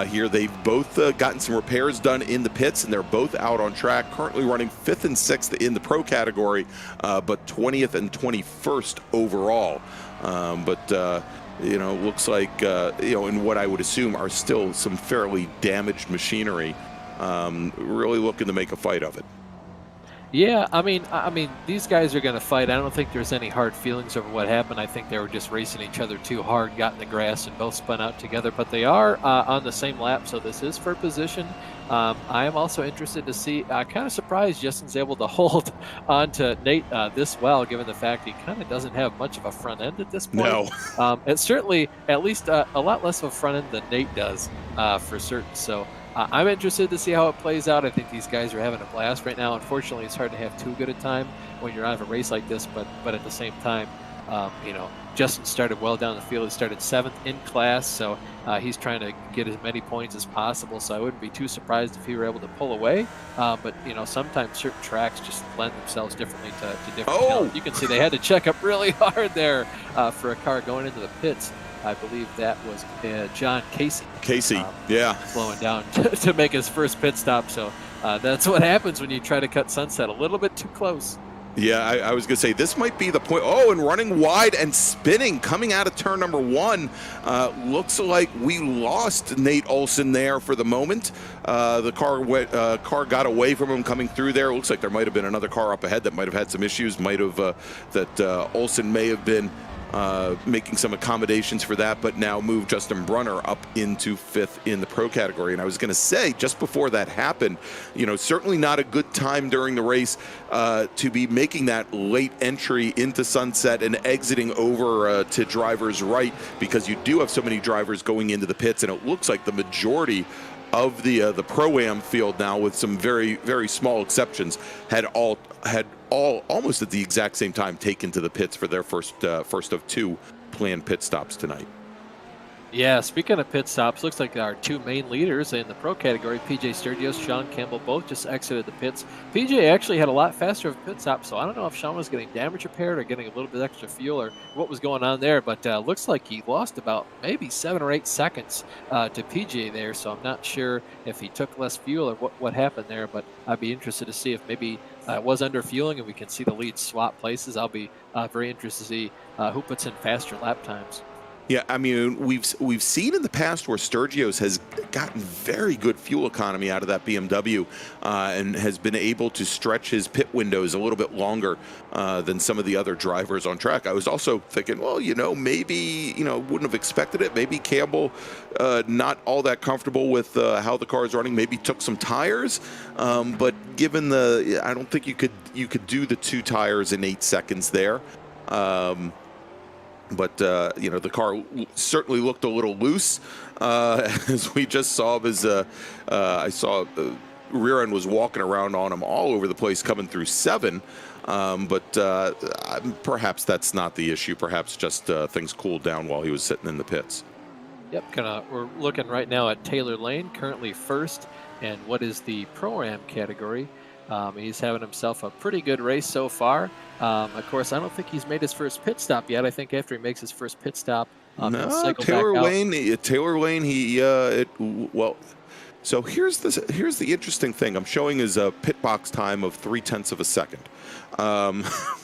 Here they've both gotten some repairs done in the pits, and they're both out on track, currently running 5th and 6th in the pro category, but 20th and 21st overall. You know, looks like, you know, in what I would assume are still some fairly damaged machinery, really looking to make a fight of it. Yeah, I mean, these guys are going to fight. I don't think there's any hard feelings over what happened. I think they were just racing each other too hard, got in the grass, and both spun out together. But they are on the same lap, so this is for position. I am also interested to see. Kind of surprised Justin's able to hold on to Nate this well, given the fact he kind of doesn't have much of a front end at this point. No. It's certainly at least a lot less of a front end than Nate does, for certain. So. I'm interested to see how it plays out. I think these guys are having a blast right now. Unfortunately, it's hard to have too good a time when you're out of a race like this, but at the same time, you know, Justin started well down the field. He started 7th in class, so he's trying to get as many points as possible, so I wouldn't be too surprised if he were able to pull away. But, you know, sometimes certain tracks just lend themselves differently to different talent. You can see they had to check up really hard there for a car going into the pits. I believe that was John Casey. Slowing down to make his first pit stop. So that's what happens when you try to cut Sunset a little bit too close. Yeah, I was going to say this might be the point. Oh, and running wide and spinning, coming out of turn number one. Looks like we lost Nate Olson there for the moment. The car got away from him coming through there. Looks like there might have been another car up ahead that might have had some issues. That Olson may have been making some accommodations for that, but now moved Justin Brunner up into fifth in the pro category. And I was going to say, just before that happened, certainly not a good time during the race to be making that late entry into Sunset and exiting over to drivers right, because you do have so many drivers going into the pits, and it looks like the majority of the Pro-Am field now, with some very, very small exceptions, had all almost at the exact same time taken to the pits for their first of two planned pit stops tonight. Yeah, speaking of pit stops, looks like our two main leaders in the pro category, PJ Sturgis, Sean Campbell, both just exited the pits. PJ actually had a lot faster of a pit stop, so I don't know if Sean was getting damage repaired or getting a little bit extra fuel or what was going on there, but looks like he lost about maybe 7 or 8 seconds to PJ there, so I'm not sure if he took less fuel or what happened there, but I'd be interested to see if maybe it was under fueling and we can see the leads swap places. I'll be very interested to see who puts in faster lap times. Yeah, I mean, we've seen in the past where Sturgios has gotten very good fuel economy out of that BMW and has been able to stretch his pit windows a little bit longer than some of the other drivers on track. I was also thinking, well, maybe, wouldn't have expected it. Maybe Campbell, not all that comfortable with how the car is running, maybe took some tires. But given I don't think you could do the 2 tires in 8 seconds there. But the car certainly looked a little loose, as we just saw. I saw rear end was walking around on him all over the place coming through 7. But perhaps that's not the issue. Perhaps just things cooled down while he was sitting in the pits. Yep, we're looking right now at Taylor Lane, currently first, and what is the Pro-Am category. He's having himself a pretty good race so far. Of course, I don't think he's made his first pit stop yet. I think after he makes his first pit stop, no, Taylor Lane. So here's the interesting thing. I'm showing his pit box time of 0.3 of a second,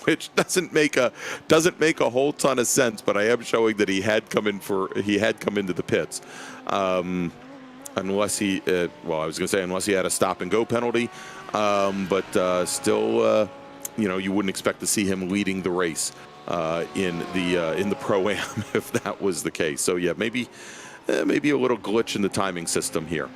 which doesn't make a whole ton of sense. But I am showing that he had come into the pits. Unless he, I was going to say unless he had a stop and go penalty, but still, you wouldn't expect to see him leading the race in the Pro-Am if that was the case. So yeah, maybe a little glitch in the timing system here.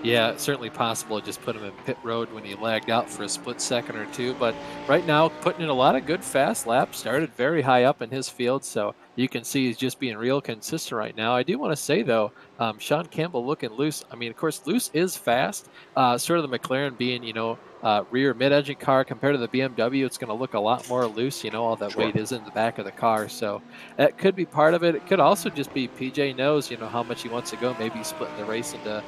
Yeah, it's certainly possible to just put him in pit road when he lagged out for a split second or two. But right now, putting in a lot of good fast laps, started very high up in his field. So you can see he's just being real consistent right now. I do want to say, though, Sean Campbell looking loose. I mean, of course, loose is fast. Sort of the McLaren being, rear mid-engine car compared to the BMW, it's going to look a lot more loose. All that Sure. weight is in the back of the car. So that could be part of it. It could also just be PJ knows, how much he wants to go. Maybe he's splitting the race into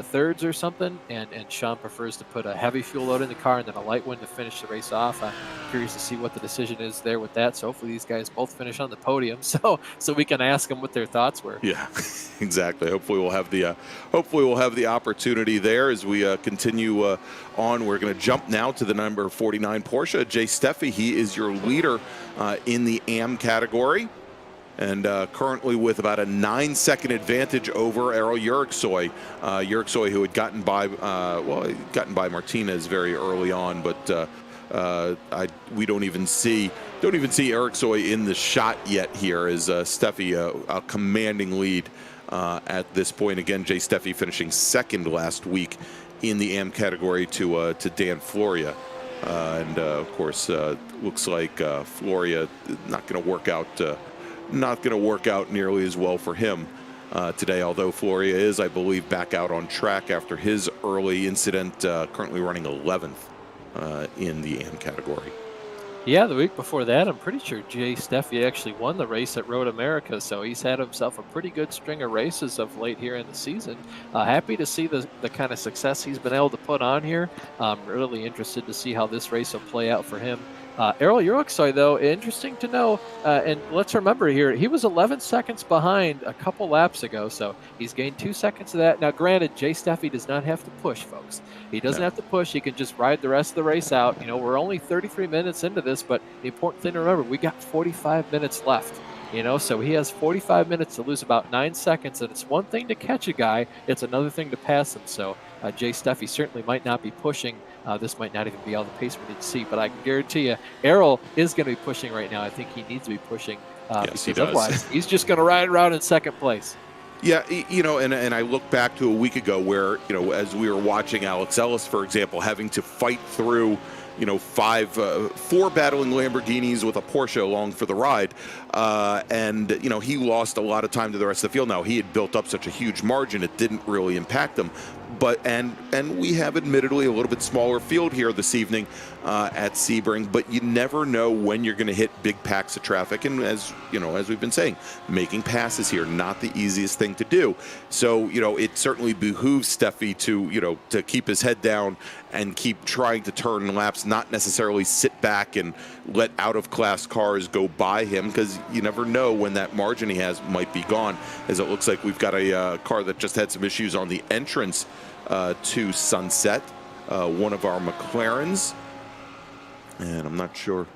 thirds or something, and Sean prefers to put a heavy fuel load in the car and then a light one to finish the race off. I'm curious to see what the decision is there with that. So hopefully these guys both finish on the podium, so we can ask them what their thoughts were. Yeah, exactly. Hopefully we'll have the opportunity there as we continue on. We're going to jump now to the number 49 Porsche. Jay Steffi, he is your leader in the AM category. And currently with about a 9-second advantage over Errol Yerksoy. Yerksoy, who had gotten by Martinez very early on, but we don't even see Yerksoy in the shot yet here. As Steffi a commanding lead at this point. Again, Jay Steffi finishing second last week in the AM category to Dan Floria. And of course, looks like Floria not going to work out nearly as well for him today, although Floria is, I believe, back out on track after his early incident, currently running 11th in the AM category. Yeah, the week before that, I'm pretty sure Jay Steffi actually won the race at Road America, so he's had himself a pretty good string of races of late here in the season. Happy to see the kind of success he's been able to put on here. I'm really interested to see how this race will play out for him Errol Yeroksoy, though, interesting to know. And let's remember here, he was 11 seconds behind a couple laps ago, so he's gained 2 seconds of that. Now, granted, Jay Steffi does not have to push, folks. He doesn't have to push. He can just ride the rest of the race out. You know, we're only 33 minutes into this, but the important thing to remember, we got 45 minutes left. You know, so he has 45 minutes to lose about 9 seconds, and it's one thing to catch a guy, it's another thing to pass him. So Jay Steffi certainly might not be pushing. This might not even be all the pace we need to see, but I can guarantee you, Errol is going to be pushing right now. I think he needs to be pushing Yes, he because does. otherwise he's just going to ride around in second place. Yeah, you know, and I look back to a week ago where, you know, as we were watching Alex Ellis, for example, having to fight through, you know, four battling Lamborghinis with a Porsche along for the ride. And, you know, he lost a lot of time to the rest of the field. Now, he had built up such a huge margin, it didn't really impact him. But and we have admittedly a little bit smaller field here this evening at Sebring, but you never know when you're going to hit big packs of traffic. And as you know, as we've been saying, making passes here not the easiest thing to do. So you know, it certainly behooves Steffi to keep his head down and keep trying to turn laps, not necessarily sit back and let out of class cars go by him, because you never know when that margin he has might be gone. As it looks like we've got a car that just had some issues on the entrance to Sunset, one of our McLarens, and I'm not sure.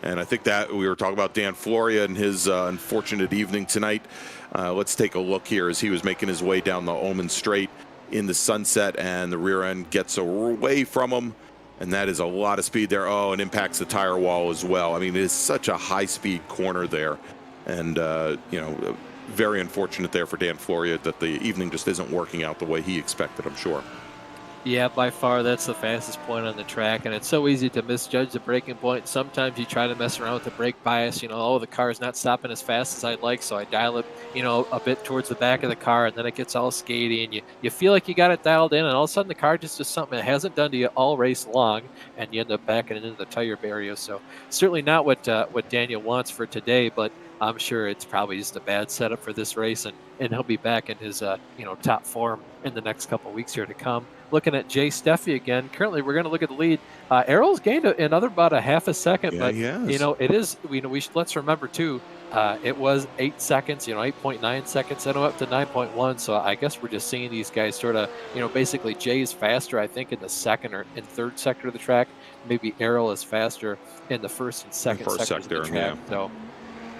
And I think that we were talking about Dan Floria and his unfortunate evening tonight. Let's take a look here as he was making his way down the Omen Straight in the Sunset, and the rear end gets away from him, and that is a lot of speed there. Oh, and impacts the tire wall as well. I mean, it is such a high-speed corner there, and you know, very unfortunate there for Dan Floria that the evening just isn't working out the way he expected, I'm sure. Yeah, by far that's the fastest point on the track, and it's so easy to misjudge the braking point. Sometimes you try to mess around with the brake bias, you know, oh, the car's not stopping as fast as I'd like, so I dial it, you know, a bit towards the back of the car, and then it gets all skatey, and you feel like you got it dialed in, and all of a sudden the car just does something it hasn't done to you all race long, and you end up backing it into the tire barrier. So certainly not what Daniel wants for today, but I'm sure it's probably just a bad setup for this race, and he'll be back in his top form in the next couple of weeks here to come. Looking at Jay Steffi again. Currently, we're going to look at the lead. Errol's gained another about a half a second, but you know it is. Let's remember too. It was 8 seconds. 8.9 seconds. Then up to 9.1. So I guess we're just seeing these guys sort of. Basically Jay's faster, I think, in the second or in third sector of the track. Maybe Errol is faster in the first and second sectors of the track. Yeah. So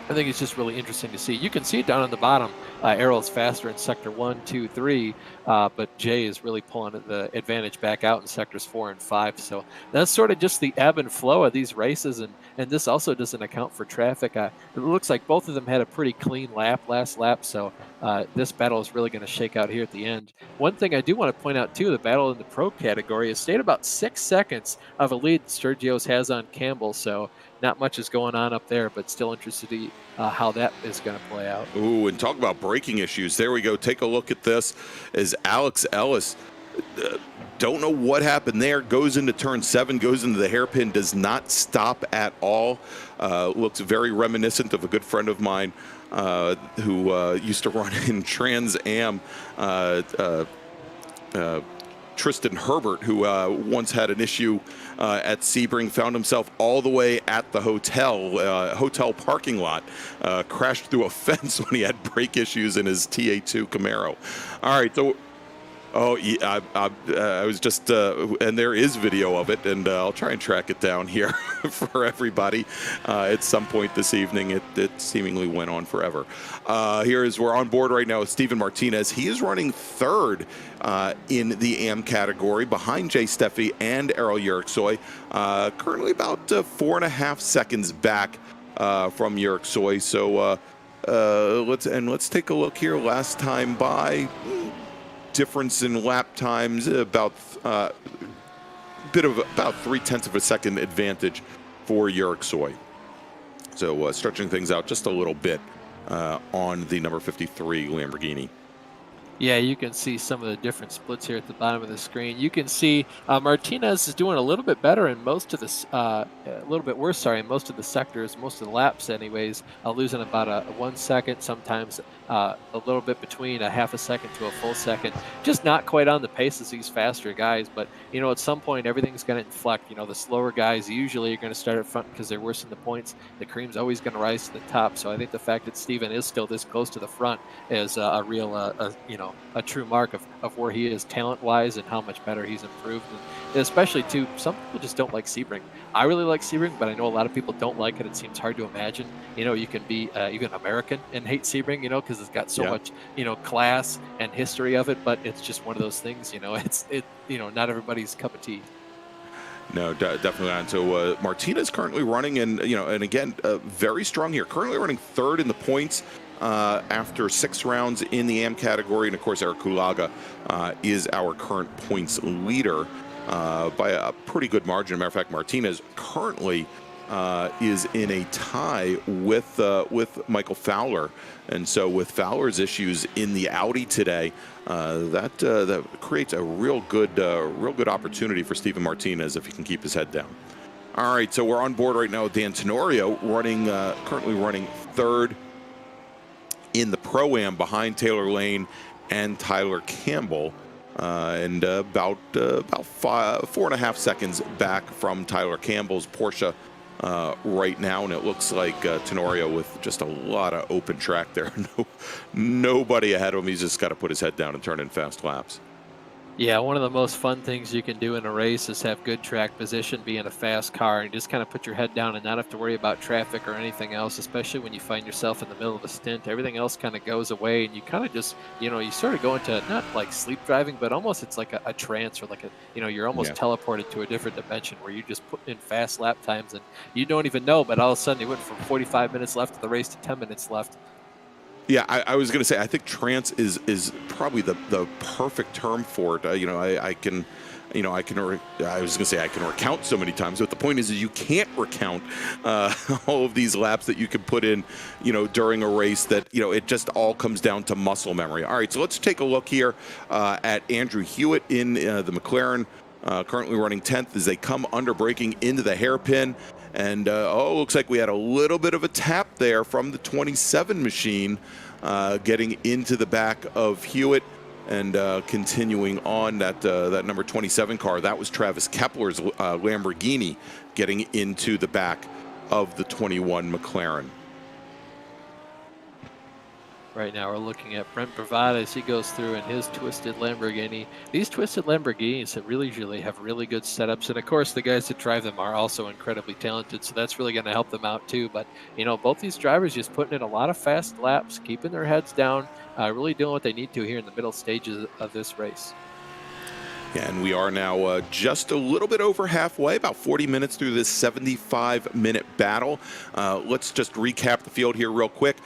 I think it's just really interesting to see. You can see it down on the bottom. Errol's faster in sector 1, 2, 3, but Jay is really pulling the advantage back out in sectors 4 and 5. So that's sort of just the ebb and flow of these races, and this also doesn't account for traffic. It looks like both of them had a pretty clean last lap, so this battle is really going to shake out here at the end. One thing I do want to point out, too, the battle in the pro category has stayed about 6 seconds of a lead Sergio's has on Campbell, so not much is going on up there, but still interested to see how that is going to play out. Ooh, and talk about braking issues. There we go. Take a look at this as Alex Ellis, don't know what happened there, goes into turn 7, goes into the hairpin, does not stop at all. Looks very reminiscent of a good friend of mine who used to run in Trans Am, Tristan Herbert, who once had an issue at Sebring, found himself all the way at the hotel parking lot, crashed through a fence when he had brake issues in his TA2 Camaro. All right, so yeah, I was just, and there is video of it, and I'll try and track it down here for everybody at some point this evening. It seemingly went on forever. We're on board right now with Steven Martinez. He is running third in the AM category behind Jay Steffi and Errol Yerksoy. Currently about 4.5 seconds back from Yerksoy. So let's take a look here. Last time by. Difference in lap times about about 0.3 of a second advantage for Yerksoy. So stretching things out just a little bit on the number 53 Lamborghini. Yeah, you can see some of the different splits here at the bottom of the screen. You can see Martinez is doing a little bit better in most of this, a little bit worse, sorry, in most of the sectors, most of the laps, anyways. Losing about a 1 second, sometimes a little bit between a half a second to a full second. Just not quite on the pace as these faster guys. But at some point, everything's going to inflect. The slower guys usually are going to start up front because they're worse in the points. The cream's always going to rise to the top. So I think the fact that Steven is still this close to the front is a real, a true mark of where he is talent-wise and how much better he's improved. And especially, too, some people just don't like Sebring. I really like Sebring, but I know a lot of people don't like it. It seems hard to imagine. You can be even American and hate Sebring, because it's got so much, class and history of it. But it's just one of those things, not everybody's cup of tea. No, definitely not. So Martinez currently running, and again, very strong here. Currently running third in the points after 6 rounds in the AM category, and of course, Eric Culaga is our current points leader by a pretty good margin. As a matter of fact, Martinez currently is in a tie with Michael Fowler, and so with Fowler's issues in the Audi today, that creates a real good opportunity for Steven Martinez if he can keep his head down. All right, so we're on board right now with Dan Tenorio currently running third in the Pro-Am behind Taylor Lane and Tyler Campbell, and about 4.5 seconds back from Tyler Campbell's Porsche right now, and it looks like Tenorio with just a lot of open track there. Nobody ahead of him. He's just got to put his head down and turn in fast laps. Yeah, one of the most fun things you can do in a race is have good track position, be in a fast car, and just kind of put your head down and not have to worry about traffic or anything else, especially when you find yourself in the middle of a stint. Everything else kind of goes away, and you kind of just, you sort of go into not like sleep driving, but almost it's like a trance, or like you're almost teleported to a different dimension where you just put in fast lap times and you don't even know, but all of a sudden you went from 45 minutes left of the race to 10 minutes left. Yeah, I was going to say, I think trance is probably the perfect term for it. I was going to say I can recount so many times, but the point is you can't recount all of these laps that you can put in, during a race that, it just all comes down to muscle memory. All right, so let's take a look here at Andrew Hewitt in the McLaren, currently running 10th as they come under braking into the hairpin. And, looks like we had a little bit of a tap there from the 27 machine getting into the back of Hewitt and continuing on that number 27 car. That was Travis Kepler's Lamborghini getting into the back of the 21 McLaren. Right now we're looking at Brent Bravada as he goes through in his twisted Lamborghini. These twisted Lamborghinis that really usually have really good setups, and of course the guys that drive them are also incredibly talented, so that's really going to help them out too. But both these drivers just putting in a lot of fast laps, keeping their heads down, really doing what they need to here in the middle stages of this race. And we are now just a little bit over halfway, about 40 minutes through this 75-minute battle. Let's just recap the field here real quick.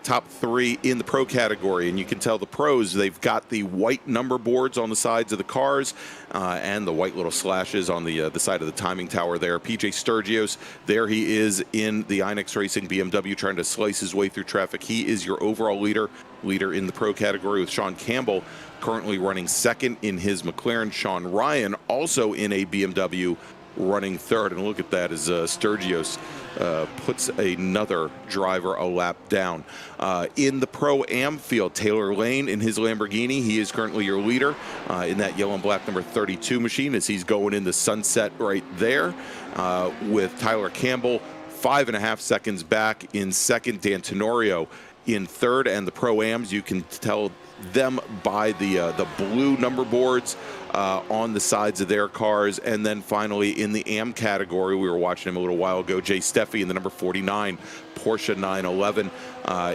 Top 3 in the pro category, and you can tell the pros, they've got the white number boards on the sides of the cars and the white little slashes on the side of the timing tower there. PJ Sturgios, there he is in the Inex Racing BMW trying to slice his way through traffic. He is your overall leader in the pro category, with Sean Campbell currently running second in his McLaren. Sean Ryan also in a BMW running third. And look at that as Sturgios puts another driver a lap down. In the Pro-Am field, Taylor Lane in his Lamborghini, he is currently your leader in that yellow and black number 32 machine as he's going in the sunset right there, with Tyler Campbell 5.5 seconds back in second. Dan Tenorio in third, and the Pro-Ams, you can tell them by the blue number boards on the sides of their cars. And then finally in the AM category, we were watching him a little while ago, Jay Steffi in the number 49 Porsche 911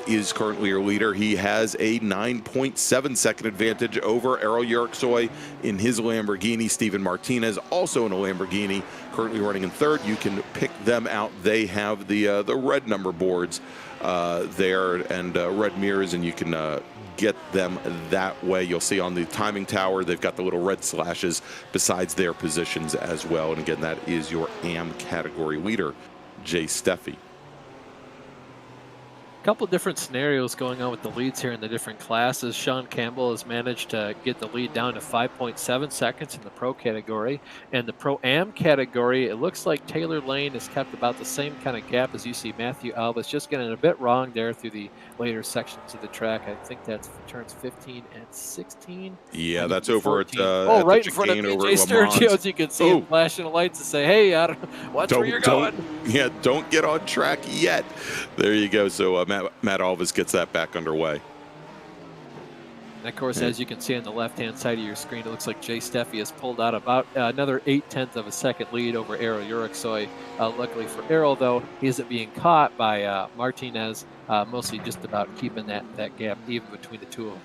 is currently your leader. He has a 9.7 second advantage over Errol Yerksoy in his Lamborghini. Steven Martinez also in a Lamborghini, currently running in third. You can pick them out. They have the red number boards there and red mirrors, and you can get them that way. You'll see on the timing tower, they've got the little red slashes besides their positions as well. And again, that is your AM category leader, Jay Steffi. couple different scenarios going on with the leads here in the different classes. Sean Campbell has managed to get the lead down to 5.7 seconds in the pro category. And the pro-am category, it looks like Taylor Lane has kept about the same kind of gap as you see Matthew Ellis, just getting a bit wrong there through the later sections of the track. I think that's turns 15 and 16. Yeah, that's over at right the in front of chicane over BJ at Le Mans. Sturgis. You can see him flashing the lights and say, hey, watch where you're going. Don't get on track yet. There you go. So Matt Alvis gets that back underway. And of course, as you can see on the left-hand side of your screen, it looks like Jay Steffi has pulled out about another 0.8 of a second lead over Errol Uriksoy. Luckily for Errol, though, he isn't being caught by Martinez, mostly just about keeping that gap even between the two of them.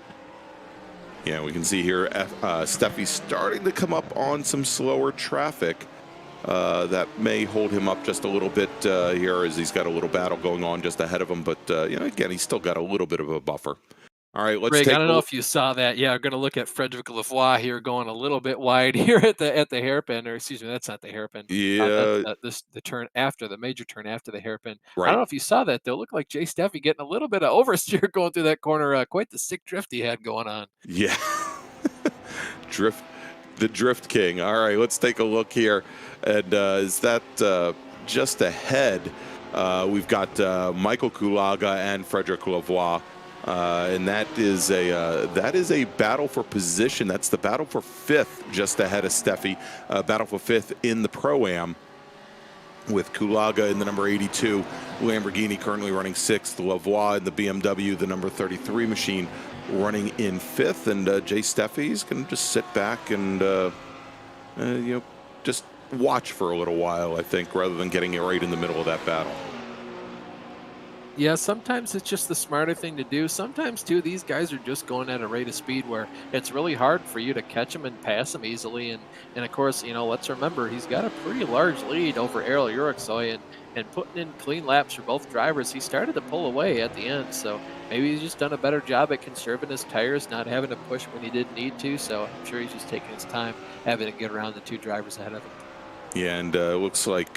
Yeah, we can see here Steffi starting to come up on some slower traffic. That may hold him up just a little bit here as he's got a little battle going on just ahead of him. But, again, he's still got a little bit of a buffer. All right, let's Greg, take I don't know if you saw that. Yeah, we're going to look at Frederick Lavoie here going a little bit wide here at the hairpin. Or excuse me, that's not the hairpin. Yeah. The turn after, the major turn after the hairpin. Right. I don't know if you saw that, though. Looked like Jay Steffi getting a little bit of oversteer going through that corner. Quite the sick drift he had going on. Yeah. The Drift King. All right, let's take a look here. And is that just ahead? We've got Michael Culaga and Frederick Lavoie. And that is a battle for position. That's the battle for fifth, just ahead of Steffi. Battle for fifth in the Pro-Am, with Culaga in the number 82, Lamborghini currently running sixth, Lavoie in the BMW, the number 33 machine, running in fifth, and Jay Steffi's can just sit back and just watch for a little while, I think, rather than getting it right in the middle of that battle. Yeah, sometimes it's just the smarter thing to do. Sometimes, too, these guys are just going at a rate of speed where it's really hard for you to catch them and pass them easily. And of course, let's remember, he's got a pretty large lead over Errol Uriksoy, and putting in clean laps for both drivers. He started to pull away at the end, so maybe he's just done a better job at conserving his tires, not having to push when he didn't need to. So I'm sure he's just taking his time, having to get around the two drivers ahead of him. Yeah, and looks like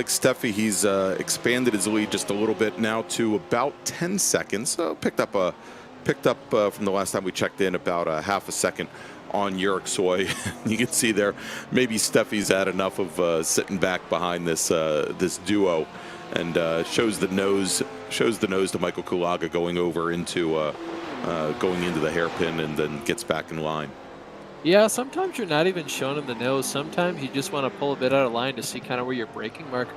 Steffi, he's expanded his lead just a little bit now to about 10 seconds. So picked up from the last time we checked in about a half a second on Uriksoy. You can see there, maybe Steffi's had enough of sitting back behind this duo, and shows the nose to Michael Culaga going into the hairpin, and then gets back in line. Yeah, sometimes you're not even showing him the nose. Sometimes you just want to pull a bit out of line to see kind of where your braking mark,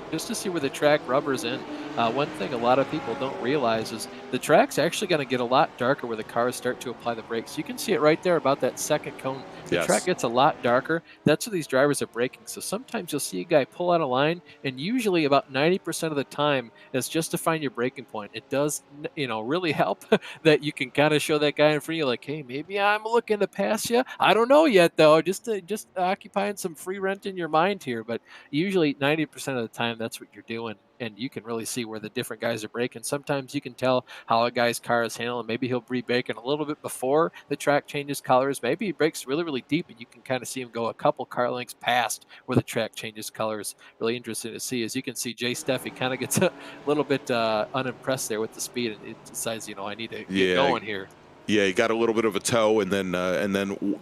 just to see where the track rubber's in. One thing a lot of people don't realize is the track's actually going to get a lot darker where the cars start to apply the brakes. You can see it right there about that second cone. The track gets a lot darker. That's where these drivers are braking. So sometimes you'll see a guy pull out a line, and usually about 90% of the time it's just to find your braking point. It does, really help that you can kind of show that guy in front of you like, hey, maybe I'm looking to pass you. I don't know yet, though. Just occupying some free rent in your mind here. But usually 90% of the time that's what you're doing. And you can really see where the different guys are braking. Sometimes you can tell how a guy's car is handling. Maybe he'll be braking a little bit before the track changes colors. Maybe he brakes really, really deep, and you can kind of see him go a couple car lengths past where the track changes colors. Really interesting to see. As you can see, Jay Steffi kind of gets a little bit unimpressed there with the speed, and it decides, I need to get going here. Yeah, he got a little bit of a toe, and then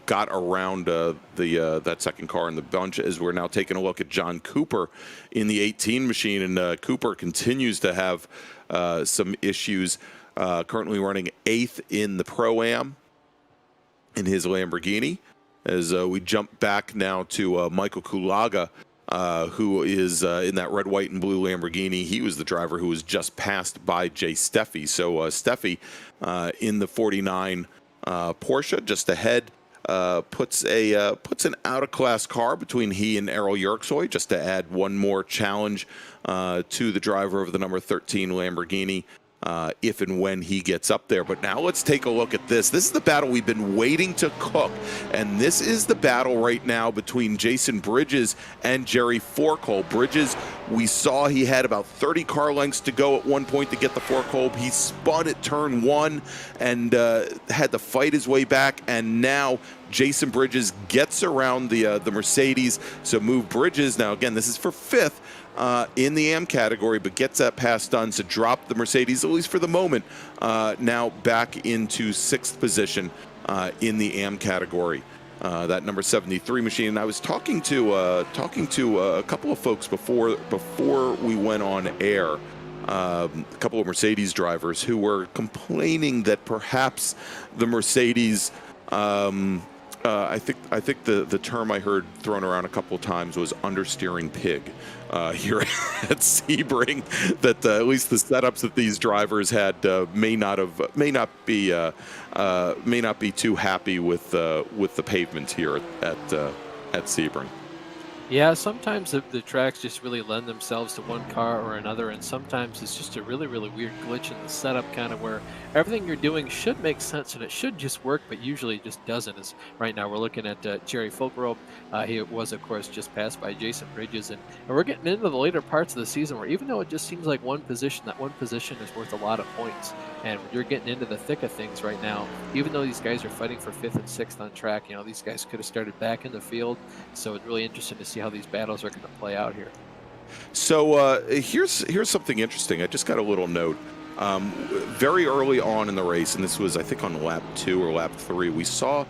got around that second car in the bunch. As we're now taking a look at John Cooper in the 18 machine, and Cooper continues to have some issues. Currently running 8th in the Pro-Am in his Lamborghini. As we jump back now to Michael Culaga, who is in that red, white, and blue Lamborghini. He was the driver who was just passed by Jay Steffi. So Steffi in the 49 Porsche, just ahead, puts an out-of-class car between he and Errol Uriksoy, just to add one more challenge to the driver of the number 13 Lamborghini. If and when he gets up there. But now let's take a look at this. This is the battle we've been waiting to cook. And this is the battle right now between Jason Bridges and Jerry Forkole. Bridges, we saw he had about 30 car lengths to go at one point to get the Forkole. He spun at turn 1 and had to fight his way back. And now Jason Bridges gets around the Mercedes. So move Bridges. Now, again, this is for 5th. in the AM category, but gets that pass done to drop the Mercedes, at least for the moment, now back into 6th position in the AM category. That number 73 machine. And I was talking to a couple of folks before we went on air. A couple of Mercedes drivers who were complaining that perhaps the Mercedes, I think the term I heard thrown around a couple of times was understeering pig here at Sebring. That at least the setups that these drivers had may not be too happy with the pavement here at Sebring. Yeah, sometimes the tracks just really lend themselves to one car or another, and sometimes it's just a really, really weird glitch in the setup, kind of where everything you're doing should make sense and it should just work, but usually it just doesn't. As right now we're looking at Jerry Fulgrobe. He was, of course, just passed by Jason Bridges, and we're getting into the later parts of the season where even though it just seems like that one position is worth a lot of points, and you're getting into the thick of things right now. Even though these guys are fighting for 5th and 6th on track, these guys could have started back in the field, so it's really interesting to see how these battles are going to play out here. So here's something interesting. I just got a little note. Very early on in the race, and this was I think on lap 2 or lap 3, we saw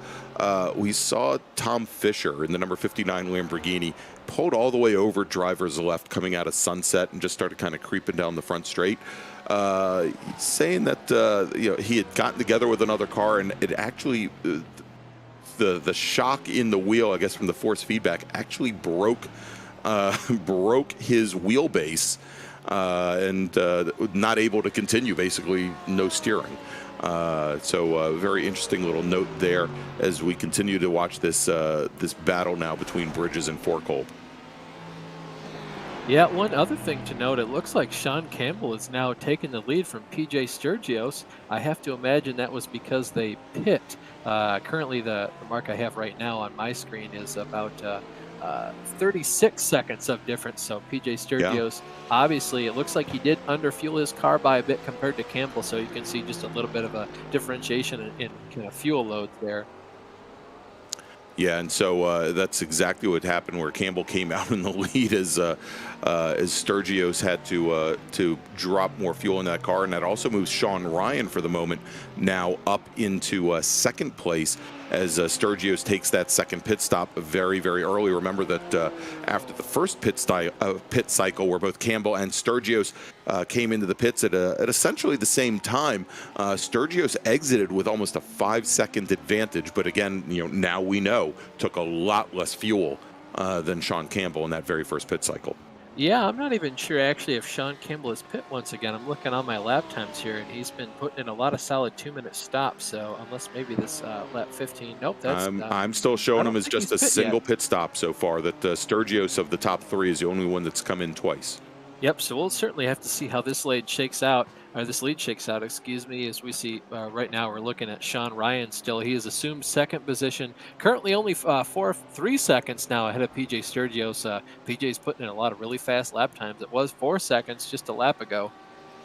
Tom Fisher in the number 59 Lamborghini pulled all the way over driver's left coming out of Sunset and just started kind of creeping down the front straight. Saying that he had gotten together with another car and it actually the shock in the wheel, I guess from the force feedback, actually broke his wheelbase and not able to continue. Basically, no steering. So a very interesting little note there as we continue to watch this battle now between Bridges and Forkolb. Yeah, one other thing to note, it looks like Sean Campbell is now taking the lead from PJ Sturgios. I have to imagine that was because they pit. Currently, the mark I have right now on my screen is about 36 seconds of difference. So PJ Sturgios, obviously, it looks like he did underfuel his car by a bit compared to Campbell, so you can see just a little bit of a differentiation in kind of fuel loads there. Yeah, and so that's exactly what happened, where Campbell came out in the lead as Sturgios had to drop more fuel in that car, and that also moves Sean Ryan for the moment now up into 2nd place as Sturgios takes that second pit stop very, very early. Remember that after the first pit cycle, where both Campbell and Sturgios came into the pits at essentially the same time, Sturgios exited with almost a 5-second advantage. But again, now we know took a lot less fuel than Sean Campbell in that very first pit cycle. Yeah, I'm not even sure actually if Sean Campbell is pit once again. I'm looking on my lap times here, and he's been putting in a lot of solid 2-minute stops. So unless maybe this lap 15, nope, that's. I'm still showing him as just a single pit stop so far. That Sturgios of the top 3 is the only one that's come in twice. Yep. So we'll certainly have to see how this lead shakes out. Excuse me, as we see right now, we're looking at Sean Ryan still. He has assumed 2nd position, currently only 3 seconds now ahead of PJ Sturgios. PJ's putting in a lot of really fast lap times. It was 4 seconds just a lap ago.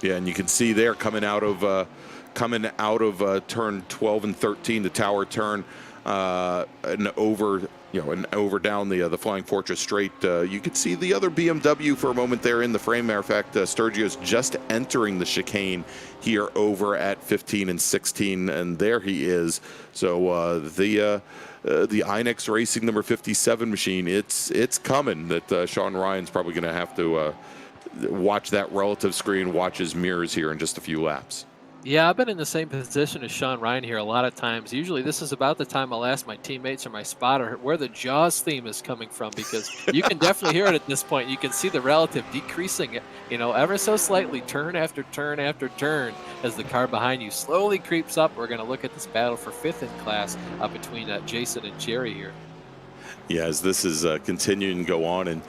Yeah, and you can see there coming out of turn 12 and 13, the tower turn, and over down the Flying Fortress straight. You could see the other BMW for a moment there in the frame. Matter of fact, Sturgios just entering the chicane here over at 15 and 16, and there he is. So the Inex Racing number 57 machine, it's coming. That Sean Ryan's probably going to have to watch that relative screen, watch his mirrors here in just a few laps. Yeah, I've been in the same position as Sean Ryan here a lot of times. Usually this is about the time I'll ask my teammates or my spotter where the Jaws theme is coming from, because you can definitely hear it at this point. You can see the relative decreasing, ever so slightly, turn after turn after turn, as the car behind you slowly creeps up. We're going to look at this battle for 5th in class between Jason and Jerry here. Yeah, as this is continuing to go on, and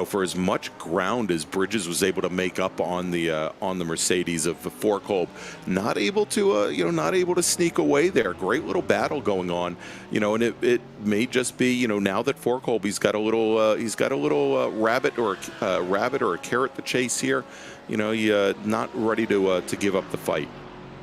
for as much ground as Bridges was able to make up on the Mercedes of Forkolb, not able to sneak away there. Great little battle going on, and it may just be now that Forkolb he's got a little rabbit or a carrot to chase here. Not ready to give up the fight.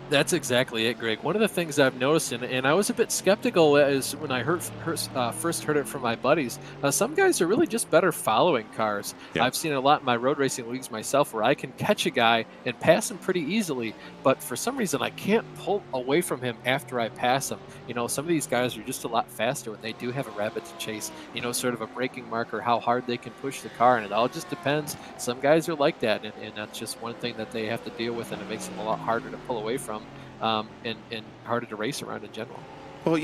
That's exactly it, Greg. One of the things I've noticed, and I was a bit skeptical, is when I first heard it from my buddies. Some guys are really just better following cars. Yeah. I've seen it a lot in my road racing leagues myself, where I can catch a guy and pass him pretty easily, but for some reason I can't pull away from him after I pass him. Some of these guys are just a lot faster when they do have a rabbit to chase. Sort of a braking marker, how hard they can push the car, and it all just depends. Some guys are like that, and that's just one thing that they have to deal with, and it makes them a lot harder to pull away from. And harder to race around in general. Well,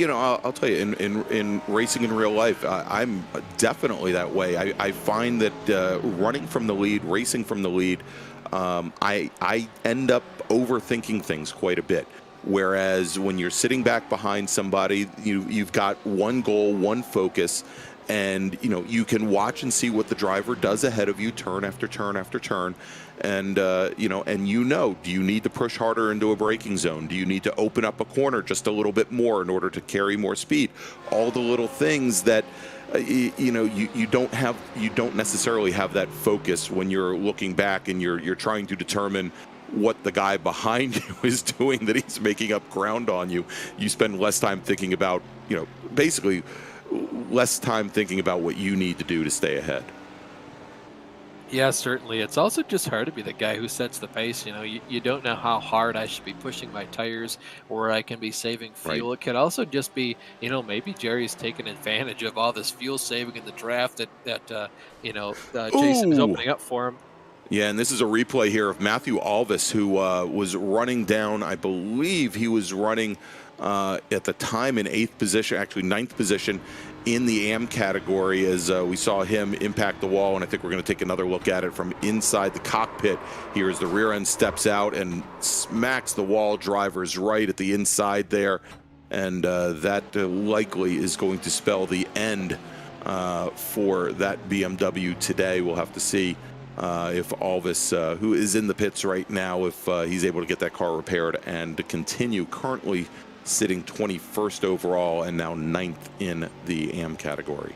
I'll tell you, in racing in real life, I'm definitely that way. I find that running from the lead, racing from the lead, I end up overthinking things quite a bit. Whereas when you're sitting back behind somebody, you've got one goal, one focus, and you can watch and see what the driver does ahead of you, turn after turn after turn, and do you need to push harder into a braking zone? Do you need to open up a corner just a little bit more in order to carry more speed? All the little things that you don't necessarily have that focus when you're looking back and you're trying to determine what the guy behind you is doing, that he's making up ground on you. You spend less time thinking about, basically less time thinking about what you need to do to stay ahead. Yeah, certainly. It's also just hard to be the guy who sets the pace. You don't know how hard I should be pushing my tires, or I can be saving fuel. Right. It could also just be, maybe Jerry's taking advantage of all this fuel saving in the draft that Jason is opening up for him. Yeah, and this is a replay here of Matthew Alvis, who was running down, I believe he was running at the time in 8th position, actually 9th position in the AM category, as we saw him impact the wall. And I think we're going to take another look at it from inside the cockpit here as the rear end steps out and smacks the wall. Driver's right at the inside there. And that likely is going to spell the end for that BMW today. We'll have to see if Alvis, who is in the pits right now, if he's able to get that car repaired and to continue, currently sitting 21st overall and now 9th in the AM category.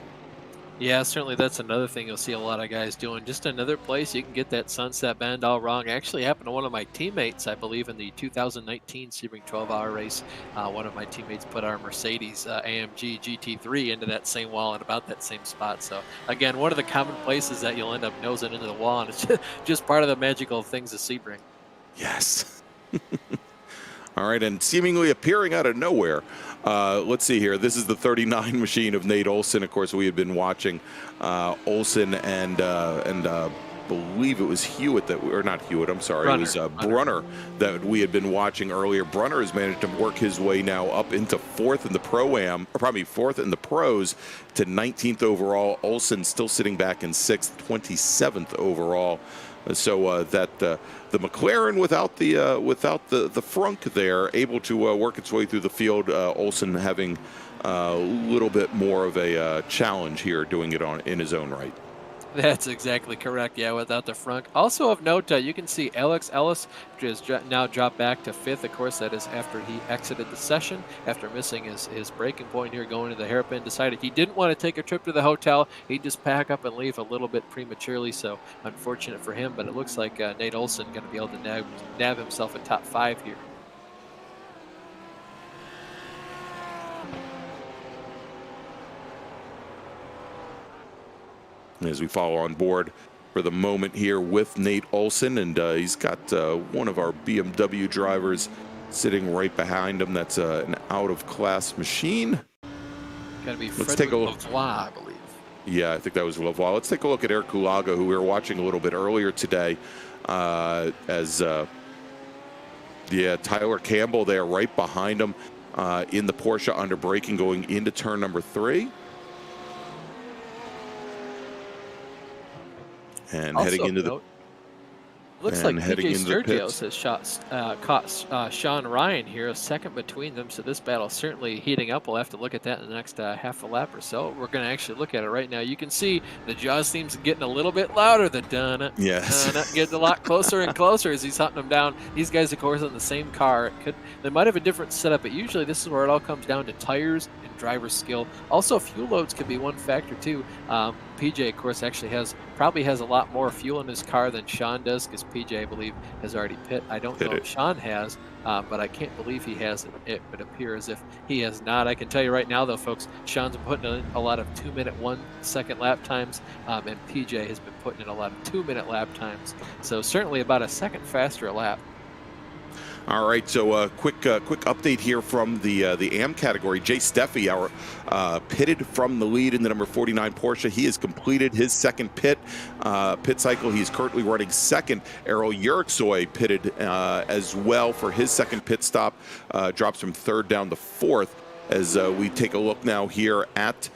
Yeah, certainly that's another thing you'll see a lot of guys doing. Just another place you can get that sunset bend all wrong. Actually happened to one of my teammates, I believe, in the 2019 Sebring 12-hour race. One of my teammates put our Mercedes AMG GT3 into that same wall at about that same spot. So, again, one of the common places that you'll end up nosing into the wall, and it's just part of the magical things of Sebring. Yes. All right, and seemingly appearing out of nowhere. Let's see here. This is the 39 machine of Nate Olson. Of course, we had been watching Olson and believe it was Hewitt not Hewitt, I'm sorry. Brunner. It was Brunner that we had been watching earlier. Brunner has managed to work his way now up into 4th in the Pro-Am, or probably 4th in the Pros, to 19th overall. Olson still sitting back in 6th, 27th overall. So the Mclaren without the frunk there, able to work its way through the field. Olson having a little bit more of a challenge here, doing it in his own right. That's exactly correct. Yeah, without the front. Also of note, you can see Ellis has now dropped back to 5th. Of course, that is after he exited the session, after missing his braking point here, going to the hairpin. Decided he didn't want to take a trip to the hotel. He'd just pack up and leave a little bit prematurely, so unfortunate for him. But it looks like Nate Olson going to be able to nab himself a top 5 here. As we follow on board for the moment here with Nate Olson, and he's got one of our BMW drivers sitting right behind him. That's an out-of-class machine. Got to be Lavoie, I believe. Yeah, I think that was Lavoie. Let's take a look at Eric Culaga, who we were watching a little bit earlier today, as Tyler Campbell there right behind him in the Porsche under braking going into turn number 3. And also heading into looks like PJ Sturgios has caught Sean Ryan here, a second between them. So this battle certainly heating up. We'll have to look at that in the next half a lap or so. We're going to actually look at it right now. You can see the jaws seems getting a little bit louder. The dun-it, yes, getting a lot closer and closer as he's hunting them down. These guys, of course, on the same car. They might have a different setup, but usually this is where it all comes down to tires and driver skill. Also, fuel loads could be one factor too. PJ, of course, actually probably has a lot more fuel in his car than Sean does, because PJ, I believe, has already pit. I don't know if Sean has, but I can't believe he hasn't. It would appear as if he has not. I can tell you right now, though, folks, Sean's been putting in a lot of 2-minute 1-second lap times, and PJ has been putting in a lot of 2-minute lap times. So certainly about a second faster a lap. All right, so quick update here from the AM category. Jay Steffi, our pitted from the lead in the number 49 Porsche. He has completed his second pit cycle. He is currently running second. Errol Yerksoy pitted as well for his second pit stop. Drops from third down to fourth. As we take a look now here at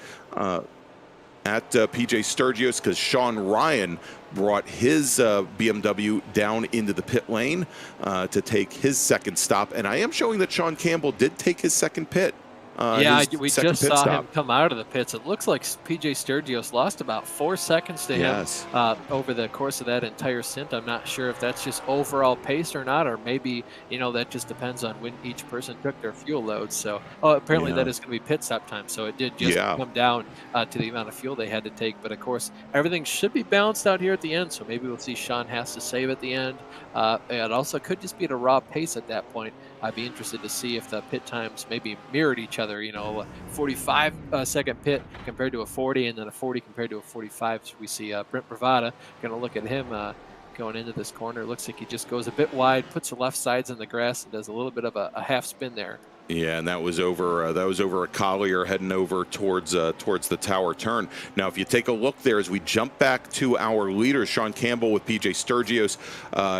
PJ Sturgios, because Sean Ryan brought his BMW down into the pit lane to take his second stop. And I am showing that Sean Campbell did take his second pit. Yeah, we just saw him come out of the pits. It looks like PJ Sturgios lost about 4 seconds to him over the course of that entire stint. I'm not sure if that's just overall pace or not, or maybe, that just depends on when each person took their fuel loads. So, apparently that is going to be pit stop time. So it did just come down to the amount of fuel they had to take. But of course, everything should be balanced out here at the end. So maybe we'll see Sean has to save at the end. It also could just be at a raw pace at that point. I'd be interested to see if the pit times maybe mirrored each other, a 45-second pit compared to a 40, and then a 40 compared to a 45. So we see Brent Bravada, going to look at him going into this corner. It looks like he just goes a bit wide, puts the left sides in the grass, and does a little bit of a half spin there. Yeah, and that was over a Collier heading over towards the tower turn. Now, if you take a look there as we jump back to our leader, Sean Campbell with PJ Sturgios.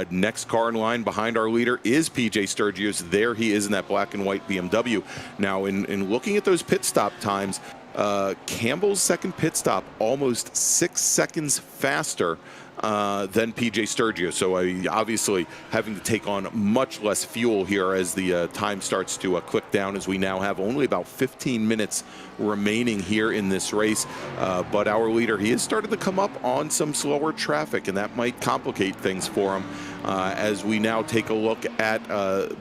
Next car in line behind our leader is PJ Sturgios. There he is in that black and white BMW. Now, in looking at those pit stop times, Campbell's second pit stop almost 6 seconds faster than PJ Sturgios. So obviously having to take on much less fuel here as the time starts to click down, as we now have only about 15 minutes remaining here in this race. But our leader, he has started to come up on some slower traffic, and that might complicate things for him. As we now take a look at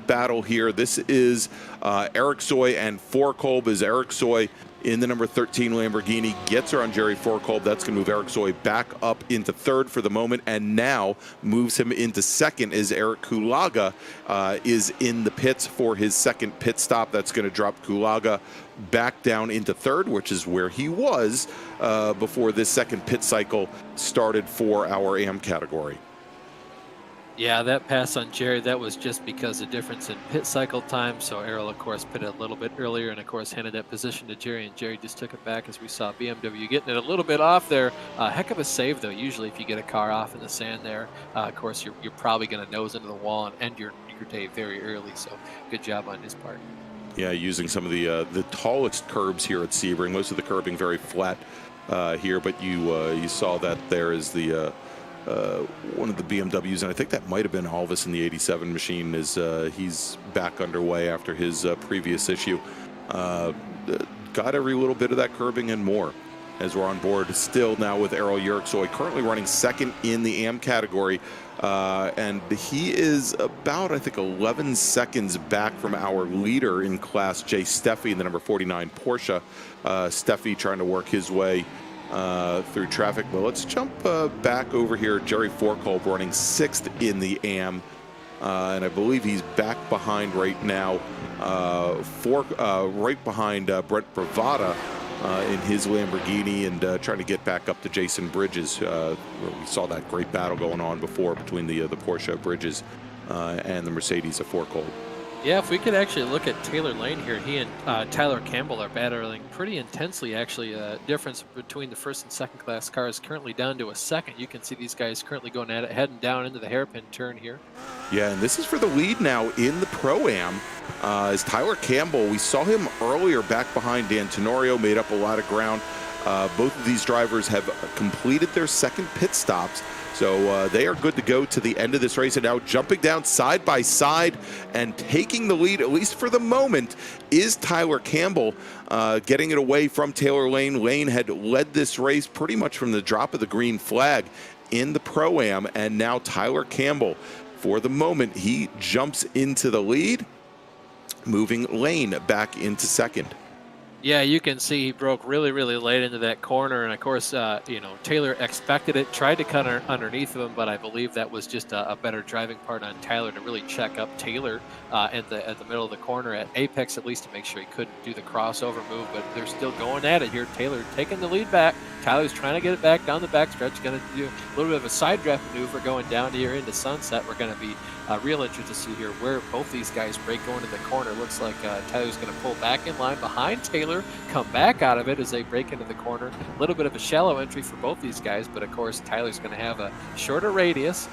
battle here, this is Eric Soy and Forkolb. As Eric Soy in the number 13 Lamborghini gets around Jerry Forkolb. That's going to move Eric Soy back up into third for the moment, and now moves him into second as Eric Culaga is in the pits for his second pit stop. That's going to drop Culaga back down into third, which is where he was before this second pit cycle started for our AM category. Yeah, that pass on Jerry, that was just because of difference in pit cycle time. So Errol, of course, pitted a little bit earlier and, of course, handed that position to Jerry, and Jerry just took it back, as we saw BMW getting it a little bit off there. Heck of a save, though. Usually if you get a car off in the sand there, of course, you're probably going to nose into the wall and end your day very early. So good job on his part. Yeah, using some of the tallest curbs here at Sebring. Most of the curbing very flat here, but you saw that there is the one of the BMWs, and I think that might have been Alvis in the 87 machine, is he's back underway after his previous issue. Got every little bit of that curbing and more, as we're on board still now with Errol Yerksoy, currently running second in the AM category. And he is about, I think, 11 seconds back from our leader in class, Jay Steffi, in the number 49 Porsche. Steffi trying to work his way through traffic. But let's jump back over here. Jerry Forkolb running sixth in the AM, and I believe he's back behind right now, right behind Brent Bravada in his Lamborghini, and trying to get back up to Jason Bridges. We saw that great battle going on before between the Porsche Bridges and the Mercedes of Forkolb. Yeah, if we could actually look at Taylor Lane here, he and Tyler Campbell are battling pretty intensely, actually. Difference between the first and second class cars currently down to a second. You can see these guys currently going at it, heading down into the hairpin turn here. Yeah, and this is for the lead now in the Pro-Am. As Tyler Campbell, we saw him earlier back behind Dan Tenorio, made up a lot of ground. Both of these drivers have completed their second pit stops. So they are good to go to the end of this race. And now jumping down side by side and taking the lead, at least for the moment, is Tyler Campbell, getting it away from Taylor Lane. Lane had led this race pretty much from the drop of the green flag in the Pro-Am. And now Tyler Campbell, for the moment, he jumps into the lead, moving Lane back into second. Yeah, you can see he broke really, really late into that corner, and of course, Taylor expected it, tried to cut underneath of him, but I believe that was just a better driving part on Tyler to really check up Taylor at the middle of the corner at apex, at least to make sure he couldn't do the crossover move. But they're still going at it here. Taylor taking the lead back. Tyler's trying to get it back down the backstretch. Going to do a little bit of a side draft maneuver going down here into Sunset. We're going to be real interested to see here where both these guys break going to the corner. Looks like Tyler's going to pull back in line behind Taylor, come back out of it as they break into the corner. A little bit of a shallow entry for both these guys, but of course Tyler's going to have a shorter radius.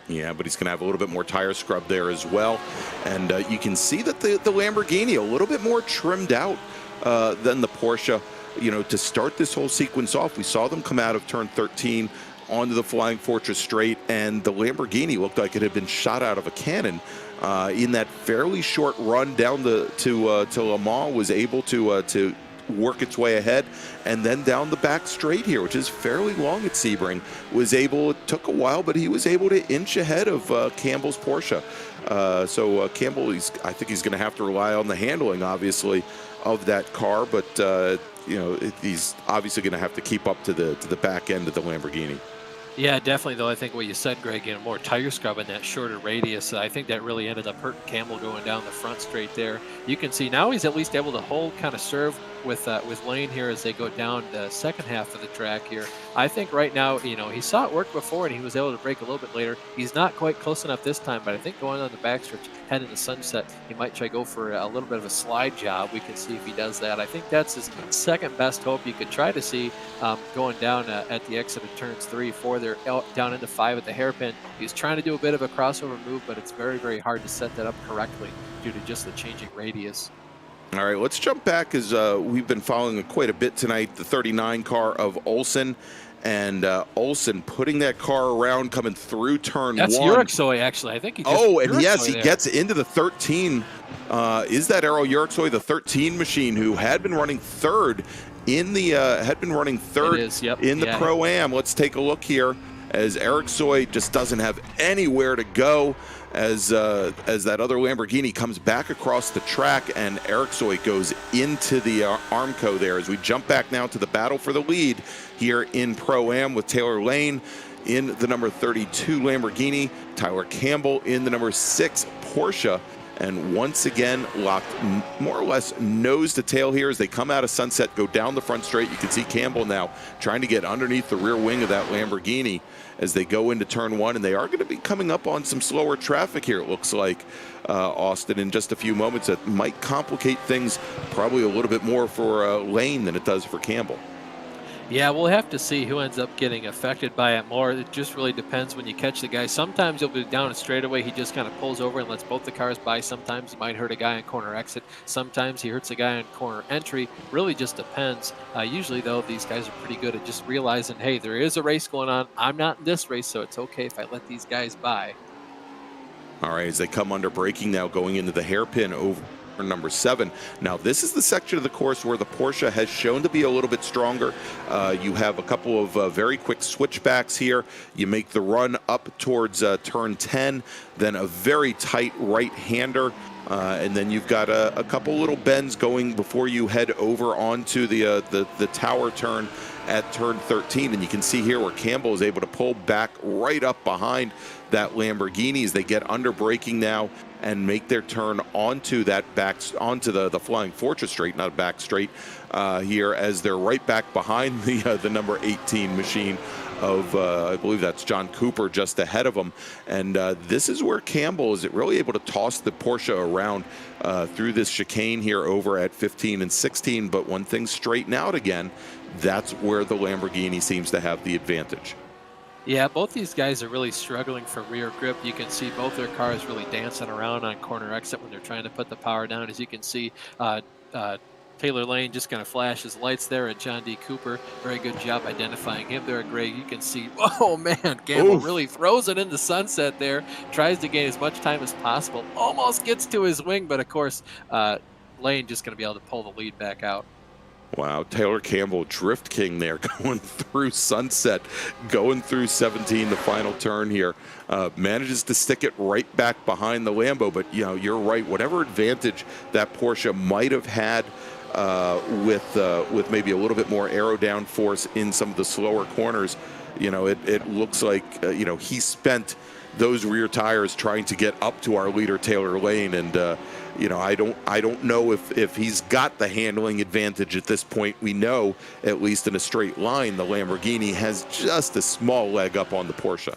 Yeah, but he's going to have a little bit more tire scrub there as well. And you can see that the Lamborghini a little bit more trimmed out than the Porsche. To start this whole sequence off, we saw them come out of turn 13 onto the Flying Fortress straight, and the Lamborghini looked like it had been shot out of a cannon. In that fairly short run down to Le Mans, was able to work its way ahead, and then down the back straight here, which is fairly long at Sebring, it took a while, but he was able to inch ahead of Campbell's Porsche. So Campbell, I think he's going to have to rely on the handling, obviously, of that car, but he's obviously going to have to keep up to the back end of the Lamborghini. Yeah, definitely, though. I think what you said, Greg, more tire scrub in that shorter radius. I think that really ended up hurting Campbell going down the front straight there. You can see now he's at least able to hold, kind of serve with Lane here as they go down the second half of the track here. I think right now, he saw it work before and he was able to break a little bit later. He's not quite close enough this time, but I think going on the backstretch, heading to Sunset, he might try to go for a little bit of a slide job. We can see if he does that. I think that's his second best hope you could try to see going down at the exit of turns 3, 4 there, down into 5 at the hairpin. He's trying to do a bit of a crossover move, but it's very, very hard to set that up correctly due to just the changing radius. All right, let's jump back as we've been following quite a bit tonight, the 39 car of Olsen. And Olsen putting that car around, coming through turn 1. That's Yuriksoy, actually. I think he just and yes, he gets into the 13. Is that Errol Yuriksoy, the 13 machine, who had been running third in the Pro-Am? Let's take a look here as Yuriksoy just doesn't have anywhere to go. As that other Lamborghini comes back across the track, and Yuriksoy goes into the Armco there. As we jump back now to the battle for the lead here in Pro-Am with Taylor Lane in the number 32 Lamborghini, Tyler Campbell in the number 6 Porsche, and once again locked more or less nose to tail here as they come out of Sunset, go down the front straight. You can see Campbell now trying to get underneath the rear wing of that Lamborghini as they go into turn 1, and they are going to be coming up on some slower traffic here, it looks like, Austin, in just a few moments. That might complicate things probably a little bit more for Lane than it does for Campbell. Yeah, we'll have to see who ends up getting affected by it more. It just really depends when you catch the guy. Sometimes you'll be down a straightaway. He just kind of pulls over and lets both the cars by. Sometimes he might hurt a guy on corner exit. Sometimes he hurts a guy on corner entry. Really just depends. Usually, though, these guys are pretty good at just realizing, hey, there is a race going on. I'm not in this race, so it's okay if I let these guys by. All right, as they come under braking now, going into the hairpin over number 7. Now, this is the section of the course where the Porsche has shown to be a little bit stronger. You have a couple of very quick switchbacks here. You make the run up towards turn 10, then a very tight right-hander, and then you've got a couple little bends going before you head over onto the tower turn at turn 13. And you can see here where Campbell is able to pull back right up behind that Lamborghini as they get under braking now and make their turn onto the Flying Fortress straight, not a back straight here, as they're right back behind the number 18 machine of I believe that's John Cooper just ahead of them. And this is where Campbell is really able to toss the Porsche around through this chicane here over at 15 and 16. But when things straighten out again, that's where the Lamborghini seems to have the advantage. Yeah, both these guys are really struggling for rear grip. You can see both their cars really dancing around on corner exit when they're trying to put the power down. As you can see, Taylor Lane just going to flash his lights there at John D. Cooper. Very good job identifying him there, Greg. You can see, oh man, Campbell really throws it into Sunset there. Tries to gain as much time as possible. Almost gets to his wing, but of course, Lane just going to be able to pull the lead back out. Wow, Taylor Campbell, Drift King there, going through Sunset, going through 17, the final turn here. Manages to stick it right back behind the Lambo, but you're right. Whatever advantage that Porsche might have had with maybe a little bit more aero downforce in some of the slower corners, it looks like he spent those rear tires trying to get up to our leader Taylor Lane, and I don't know if he's got the handling advantage at this point. We know, at least in a straight line, the Lamborghini has just a small leg up on the Porsche.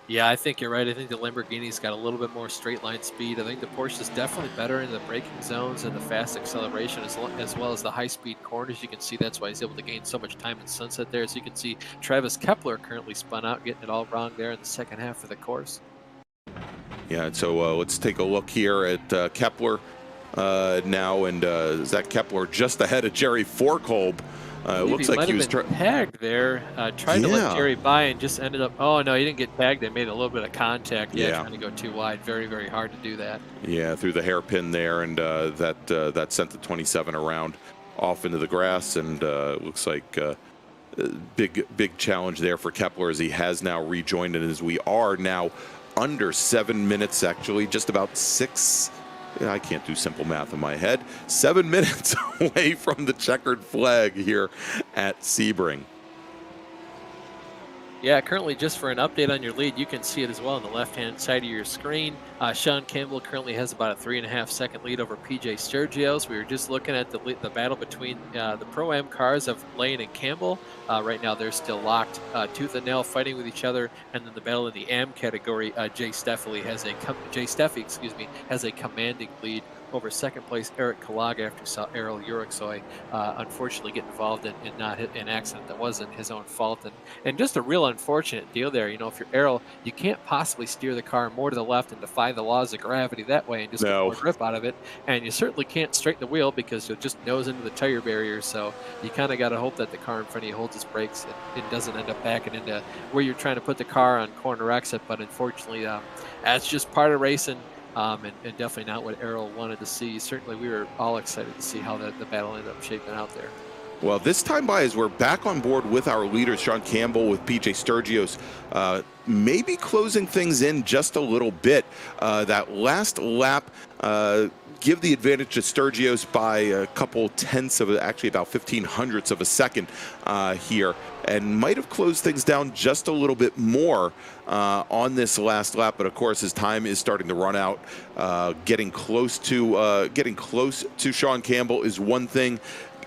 Yeah, I think you're right. I think the Lamborghini's got a little bit more straight line speed. I think the Porsche is definitely better in the braking zones and the fast acceleration, as well as the high speed corners. You can see that's why he's able to gain so much time in Sunset there. So you can see Travis Kepler currently spun out, getting it all wrong there in the second half of the course. Yeah, and so let's take a look here at Kepler now, and Zach Kepler just ahead of Jerry Forkolb. It looks like he was tagged there. Tried to let Jerry by and just ended up. Oh no, he didn't get tagged. They made a little bit of contact. Yeah, trying to go too wide. Very, very hard to do that. Yeah, through the hairpin there, and that sent the 27 around off into the grass, and looks like big challenge there for Kepler, as he has now rejoined, and as we are now under 7 minutes, actually, just about 6. I can't do simple math in my head. 7 minutes away from the checkered flag here at Sebring. Yeah, currently, just for an update on your lead, you can see it as well on the left-hand side of your screen. Sean Campbell currently has about a 3.5-second lead over PJ Sturgios. We were just looking at the battle between the Pro-Am cars of Lane and Campbell. Right now, they're still locked tooth and nail, fighting with each other. And then the battle in the Am category, Jay Steffi has a commanding lead over second place Eric Culaga after saw Errol Uriksoi unfortunately get involved in an accident that wasn't his own fault, and just a real unfortunate deal there. If you're Errol, you can't possibly steer the car more to the left and defy the laws of gravity that way and just get more grip out of it, and you certainly can't straighten the wheel because you'll just nose into the tire barrier. So you kind of got to hope that the car in front of you holds its brakes and it doesn't end up backing into where you're trying to put the car on corner exit. But unfortunately, that's just part of racing. And definitely not what Errol wanted to see. Certainly, we were all excited to see how the battle ended up shaping out there. Well, this time by, as we're back on board with our leaders, Sean Campbell with PJ Sturgios, maybe closing things in just a little bit. That last lap, give the advantage to Sturgios by a couple tenths of, actually about 1500ths of a second here, and might have closed things down just a little bit more on this last lap. But of course, his time is starting to run out. Getting close to Sean Campbell is one thing.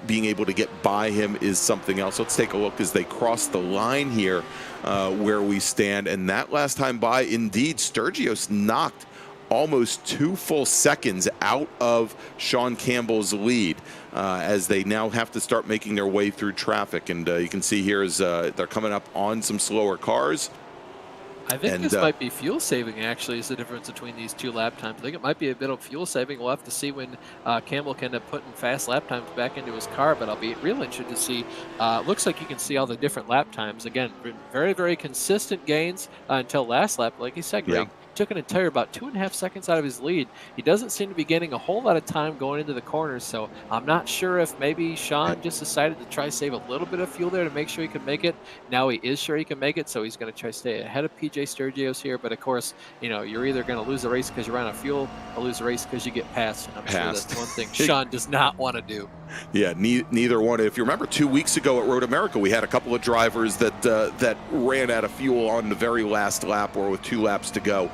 Being able to get by him is something else. Let's take a look as they cross the line here where we stand. And that last time by, indeed, Sturgios knocked almost 2 full seconds out of Sean Campbell's lead as they now have to start making their way through traffic. And you can see here as they're coming up on some slower cars. I think this might be fuel saving, actually, is the difference between these two lap times. I think it might be a bit of fuel saving. We'll have to see when Campbell can end up putting fast lap times back into his car, but I'll be real interested to see. Looks like you can see all the different lap times. Again, very, very consistent gains until last lap. Like you said, Greg, took an entire about 2.5 seconds out of his lead. He doesn't seem to be getting a whole lot of time going into the corners, so I'm not sure if maybe Sean just decided to try to save a little bit of fuel there to make sure he can make it. Now he is sure he can make it, so he's going to try to stay ahead of PJ Sturgios here. But of course, you're either going to lose the race because you run out of fuel or lose the race because you get passed. And I'm sure that's one thing Sean does not want to do. Yeah, neither one. If you remember 2 weeks ago at Road America, we had a couple of drivers that ran out of fuel on the very last lap or with 2 laps to go.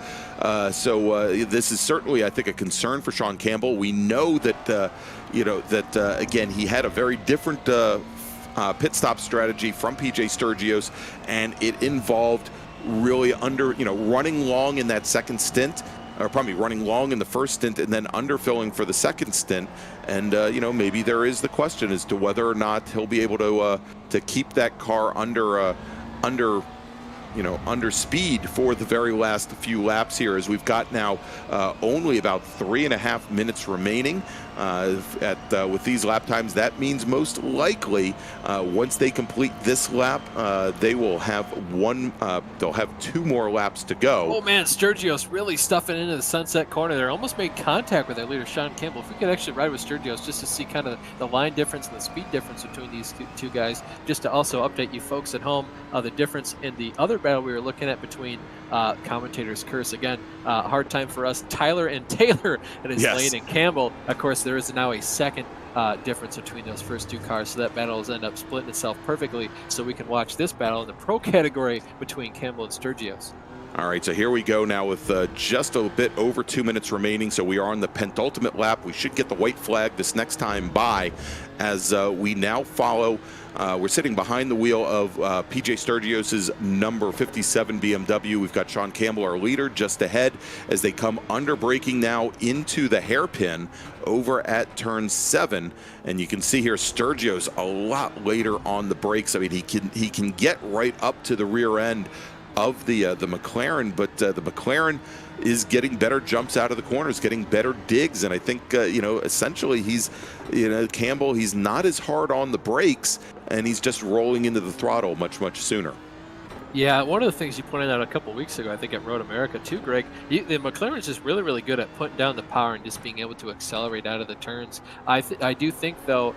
So this is certainly, I think, a concern for Sean Campbell. We know that, again, he had a very different pit stop strategy from PJ Sturgios, and it involved really running long in that second stint, or probably running long in the first stint and then underfilling for the second stint. And maybe there is the question as to whether or not he'll be able to keep that car under under speed for the very last few laps here, as we've got now only about 3.5 minutes remaining with these lap times. That means most likely once they complete this lap, they will have they'll have 2 more laps to go. Oh man, Sturgio's really stuffing into the sunset corner there. Almost made contact with their leader, Sean Campbell. If we could actually ride with Sturgio's just to see kind of the line difference and the speed difference between these two guys, just to also update you folks at home, the difference in the other battle we were looking at between commentators curse again, hard time for us, Tyler and Taylor in his lane, and Campbell. Of course, there is now a second difference between those first 2 cars, so that battle will end up splitting itself perfectly, so we can watch this battle in the pro category between Campbell and Sturgio's. All right, so here we go now with just a bit over 2 minutes remaining. So we are on the penultimate lap. We should get the white flag this next time by, as we now follow. We're sitting behind the wheel of PJ Sturgios's number 57 BMW. We've got Sean Campbell, our leader, just ahead as they come under braking now into the hairpin over at turn 7. And you can see here Sturgio's a lot later on the brakes. I mean, he can get right up to the rear end of the Mclaren, but the Mclaren is getting better jumps out of the corners, getting better digs, and I think essentially he's Campbell, he's not as hard on the brakes, and he's just rolling into the throttle much sooner. Yeah, one of the things you pointed out a couple weeks ago, I think at Road America too, Greg, the McLaren is just really good at putting down the power and just being able to accelerate out of the turns. I do think, though,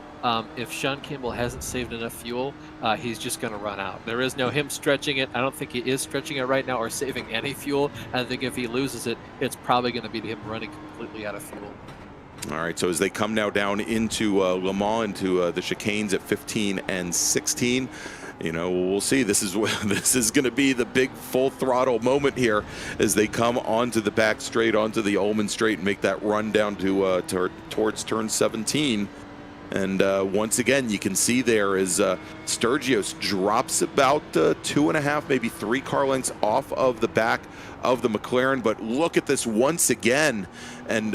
if Sean Campbell hasn't saved enough fuel, he's just going to run out. There is no him stretching it. I don't think he is stretching it right now or saving any fuel. I think if he loses it, it's probably going to be him running completely out of fuel. All right, so as they come now down into Le Mans, into the chicanes at 15 and 16, we'll see. This is going to be the big full throttle moment here as they come onto the back straight, onto the Ullman straight, and make that run down to towards turn 17. And once again, you can see there is Sturgio's drops about 2.5, maybe 3 car lengths off of the back of the McLaren. But look at this once again, and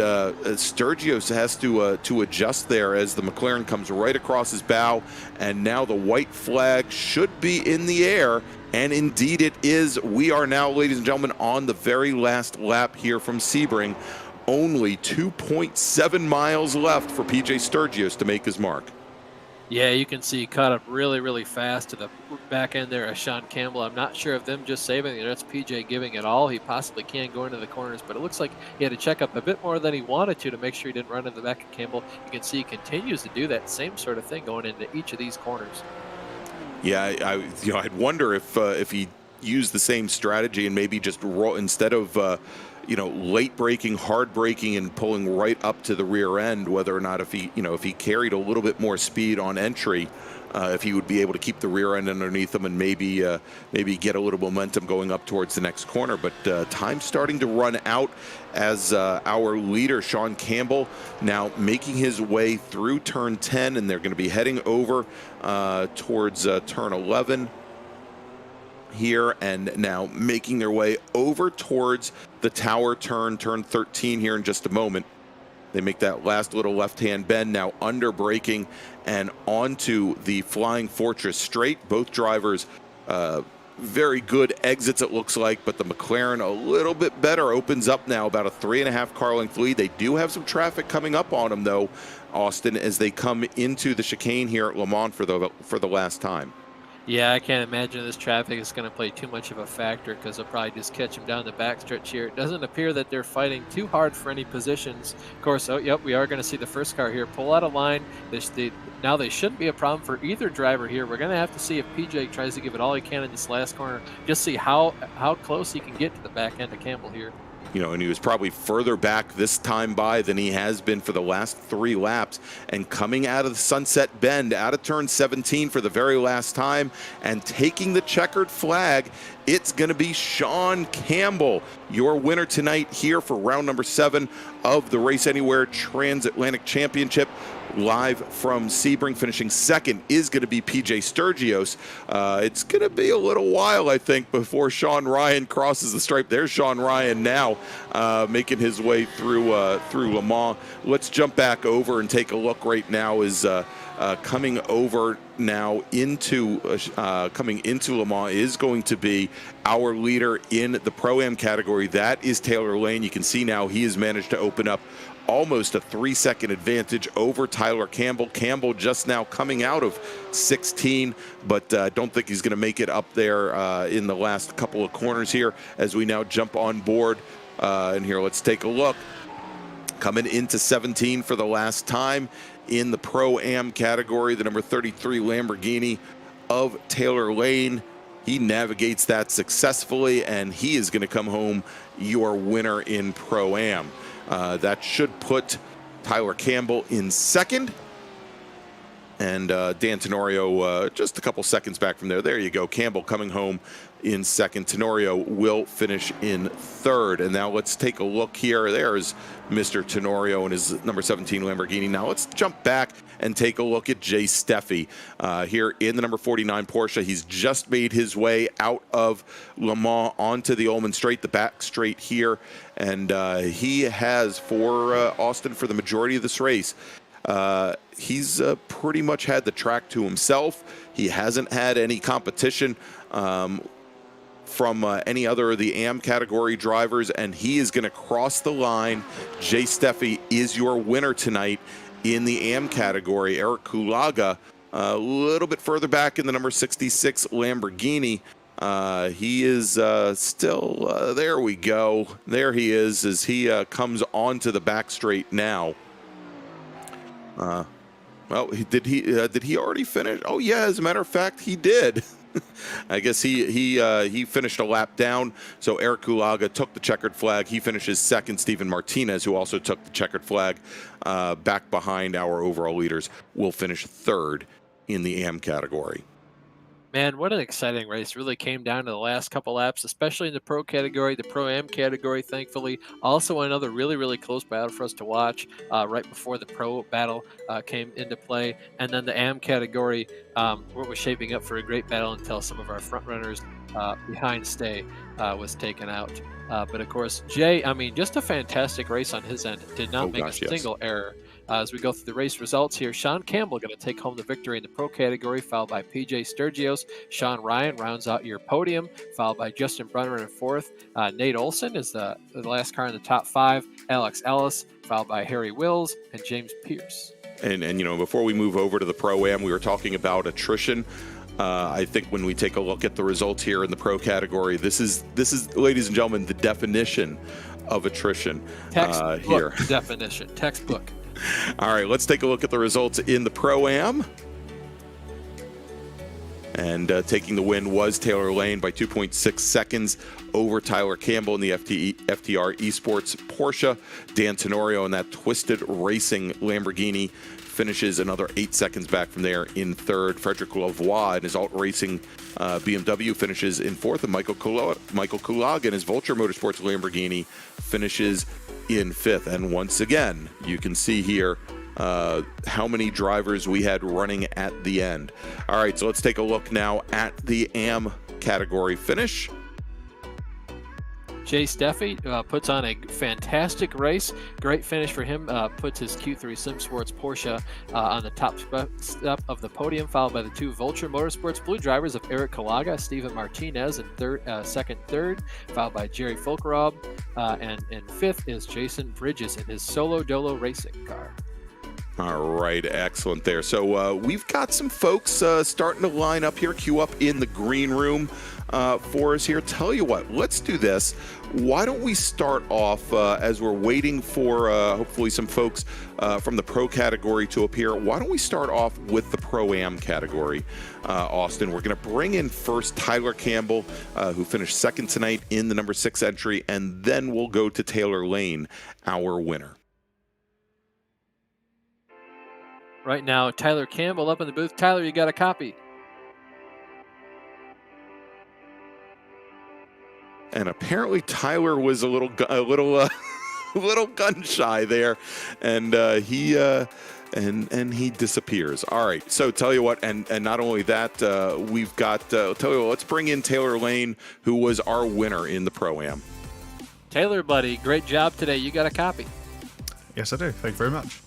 Sturgio's has to adjust there as the McLaren comes right across his bow, and now the white flag should be in the air. And indeed it is. We are now, ladies and gentlemen, on the very last lap here from Sebring. Only 2.7 miles left for PJ Sturgios to make his mark. Yeah, you can see he caught up really fast to the back end there of Sean Campbell. I'm not sure if them just saving it. That's PJ giving it all he possibly can go into the corners, but it looks like he had to check up a bit more than he wanted to make sure he didn't run in the back of Campbell. You can see he continues to do that same sort of thing going into each of these corners. Yeah, I'd wonder if he used the same strategy and maybe just roll instead of late braking, hard braking, and pulling right up to the rear end, whether or not if he carried a little bit more speed on entry, if he would be able to keep the rear end underneath him and maybe get a little momentum going up towards the next corner. But time's starting to run out as our leader, Sean Campbell, now making his way through turn 10, and they're going to be heading over towards turn 11. Here, and now making their way over towards the tower turn 13 here in just a moment. They make that last little left-hand bend, now under braking and onto the Flying Fortress straight. Both drivers very good exits, it looks like, but the McLaren a little bit better, opens up now about a 3.5 car length lead. They do have some traffic coming up on them, though, Austin, as they come into the chicane here at Le Mans for the last time. Yeah, I can't imagine this traffic is going to play too much of a factor because they'll probably just catch them down the backstretch here. It doesn't appear that they're fighting too hard for any positions. Of course, we are going to see the first car here pull out of line. Now they shouldn't be a problem for either driver here. We're going to have to see if PJ tries to give it all he can in this last corner. Just see how close he can get to the back end of Campbell here. And he was probably further back this time by than he has been for the last 3 laps. And coming out of the sunset bend, out of turn 17 for the very last time, and taking the checkered flag, it's going to be Sean Campbell, your winner tonight here for round number 7 of the Race Anywhere Transatlantic Championship. Live from Sebring, finishing second is going to be PJ Sturgios. It's going to be a little while, I think, before Sean Ryan crosses the stripe. There's Sean Ryan now making his way through Le Mans. Let's jump back over and take a look right now as coming into Le Mans is going to be our leader in the Pro-Am category. That is Taylor Lane. You can see now he has managed to open up almost a 3-second advantage over Tyler Campbell. Campbell just now coming out of 16, but don't think he's going to make it up there in the last couple of corners here as we now jump on board. And here, let's take a look. Coming into 17 for the last time in the Pro-Am category, the number 33 Lamborghini of Taylor Lane. He navigates that successfully, and he is going to come home your winner in Pro-Am. That should put Tyler Campbell in second, and Dan Tenorio just a couple seconds back from there. There you go. Campbell coming home in second. Tenorio will finish in third. And now let's take a look here. There's Mr. Tenorio and his number 17 Lamborghini. Now let's jump back and take a look at Jay Steffi here in the number 49 Porsche. He's just made his way out of Le Mans onto the Ullman Straight, the back straight here. And he has, for Austin, for the majority of this race, he's pretty much had the track to himself. He hasn't had any competition from any other of the AM category drivers, and he is going to cross the line. Jay Steffi is your winner tonight in the AM category. Eric Culaga, a little bit further back in the number 66 Lamborghini. He is still, there we go. There he is as he comes onto the back straight now. Well, did he already finish? Oh yeah, as a matter of fact, he did. I guess he finished a lap down. So Eric Culaga took the checkered flag. He finishes second. Stephen Martinez, who also took the checkered flag, back behind our overall leaders, will finish third in the AM category. Man, what an exciting race. Really came down to the last couple laps, especially in the Pro category, the Pro-Am category, thankfully. Also another really, really close battle for us to watch right before the Pro battle came into play. And then the AM category, was shaping up for a great battle until some of our front runners behind Stay was taken out. But of course, Jay, I mean, just a fantastic race on his end. Did not make a single error. As we go through the race results here, Sean Campbell going to take home the victory in the Pro category, followed by PJ Sturgios. Sean Ryan rounds out your podium, followed by Justin Brunner in fourth. Nate Olson is the last car in the top five. Alex Ellis, followed by Harry Wills and James Pierce. And you know, before we move over to the Pro-Am, we were talking about attrition. I think when we take a look at the results here in the Pro category, this is, ladies and gentlemen, the definition of attrition here. Definition, textbook. All right, let's take a look at the results in the Pro-Am. And taking the win was Taylor Lane by 2.6 seconds over Tyler Campbell in the FTR Esports Porsche. Dan Tenorio in that Twisted Racing Lamborghini finishes another 8 seconds back from there in third. Frederick Lavoie in his Alt Racing BMW finishes in fourth. And Michael Culaga in his Vulture Motorsports Lamborghini finishes in fifth. And once again, you can see here how many drivers we had running at the end. All right, so let's take a look now at the AM category finish. Jay Steffi puts on a fantastic race. Great finish for him. Puts his Q3 Sim Sports Porsche on the top step of the podium, followed by the two Vulture Motorsports Blue drivers of Eric Culaga, Stephen Martinez in second, third, followed by Jerry Folkerob. And in fifth is Jason Bridges in his Solo Dolo racing car. All right, excellent there. So we've got some folks starting to line up here, queue up in the green room for us here. Tell you what, let's do this. Why don't we start off as we're waiting for hopefully some folks from the Pro category to appear. Why don't we start off with the Pro-Am category, Austin? We're going to bring in first Tyler Campbell, who finished second tonight in the number 6 entry, and then we'll go to Taylor Lane, our winner. Right now, Tyler Campbell up in the booth. Tyler, you got a copy. And apparently Tyler was a little gun shy there, and he disappears. All right, so tell you what, and not only that, we've got tell you what, let's bring in Taylor Lane, who was our winner in the Pro-Am. Taylor, buddy, great job today. You got a copy. Yes, I do. Thank you very much.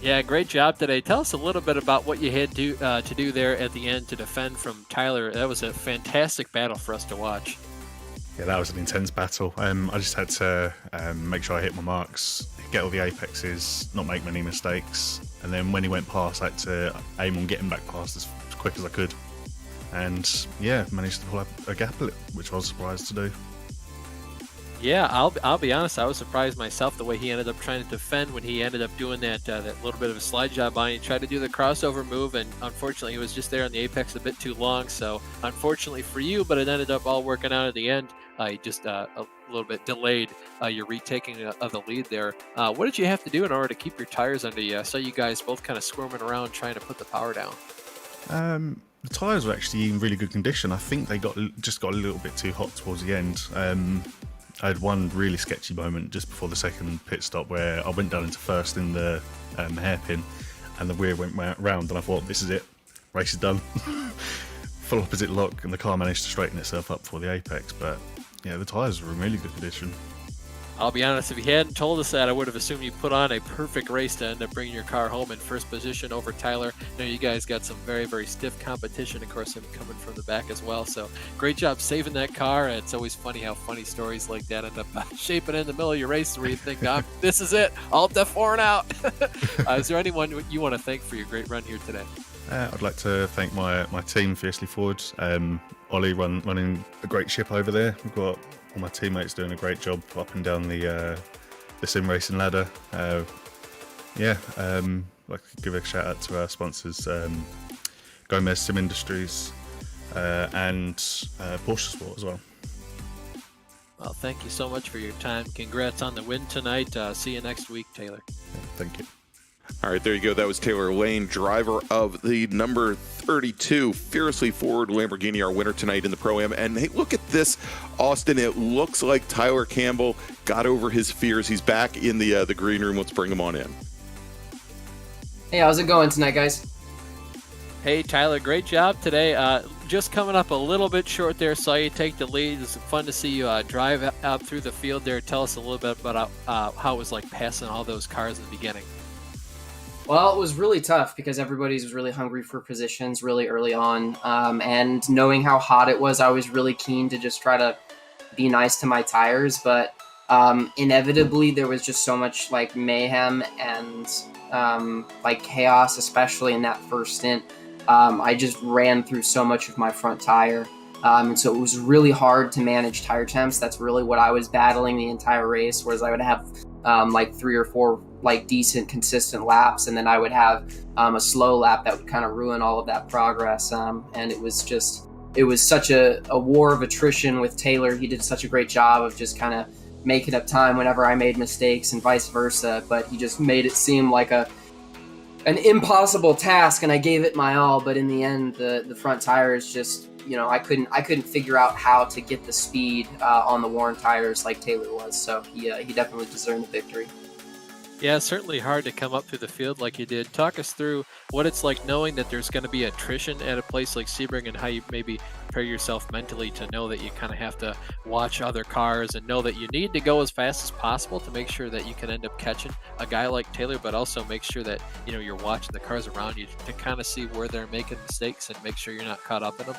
Yeah, great job today. Tell us a little bit about what you had to do there at the end to defend from Tyler. That was a fantastic battle for us to watch. Yeah, that was an intense battle. I just had to make sure I hit my marks, get all the apexes, not make many mistakes, and then when he went past, I had to aim on getting back past as quick as I could. And yeah, managed to pull up a gap, which I was surprised to do. Yeah, I'll be honest. I was surprised myself the way he ended up trying to defend when he ended up doing that little bit of a slide job on. He tried to do the crossover move, and unfortunately, he was just there on the apex a bit too long. So unfortunately for you, but it ended up all working out at the end. He just a little bit delayed your retaking of the lead there. What did you have to do in order to keep your tires under you? I saw you guys both kind of squirming around trying to put the power down. The tyres were actually in really good condition. I think they just got a little bit too hot towards the end. I had one really sketchy moment just before the second pit stop where I went down into first in the hairpin, and the rear went round, and I thought, this is it, race is done. Full opposite lock, and the car managed to straighten itself up for the apex. But yeah, the tyres were in really good condition. I'll be honest, if you hadn't told us that, I would have assumed you put on a perfect race to end up bringing your car home in first position over Tyler. I know you guys got some very, very stiff competition, of course, him coming from the back as well. So great job saving that car. It's always funny how funny stories like that end up shaping in the middle of your race where you think, this is it, all F4 out. Is there anyone you want to thank for your great run here today? I'd like to thank my team, Fiercely Forward. Ollie running a great ship over there. We've got all my teammates doing a great job up and down the sim racing ladder. I'd like to give a shout out to our sponsors, Gomez Sim Industries and Porsche Sport as well. Well, thank you so much for your time. Congrats on the win tonight. See you next week, Taylor. Thank you. All right, there you go. That was Taylor Lane, driver of the number 32 Fiercely Forward Lamborghini, our winner tonight in the Pro-Am. And hey, look at this, Austin. It looks like Tyler Campbell got over his fears. He's back in the green room. Let's bring him on in. Hey, how's it going tonight, guys? Hey, Tyler, great job today. Just coming up a little bit short there. Saw you take the lead. It's fun to see you drive out through the field there. Tell us a little bit about how it was like passing all those cars in the beginning. Well, it was really tough because everybody was really hungry for positions really early on. And knowing how hot it was, I was really keen to just try to be nice to my tires. But inevitably, there was just so much like mayhem and like chaos, especially in that first stint. I just ran through so much of my front tire. And so it was really hard to manage tire temps. That's really what I was battling the entire race, whereas I would have like 3 or 4 like decent, consistent laps, and then I would have a slow lap that would kind of ruin all of that progress. And it was such a war of attrition with Taylor. He did such a great job of just kind of making up time whenever I made mistakes and vice versa, but he just made it seem like an impossible task, and I gave it my all. But in the end, the front tires just, I couldn't figure out how to get the speed on the worn tires like Taylor was. So he definitely deserved the victory. Yeah, it's certainly hard to come up through the field like you did. Talk us through what it's like knowing that there's going to be attrition at a place like Sebring, and how you maybe prepare yourself mentally to know that you kind of have to watch other cars and know that you need to go as fast as possible to make sure that you can end up catching a guy like Taylor, but also make sure that you're watching the cars around you to kind of see where they're making mistakes and make sure you're not caught up in them.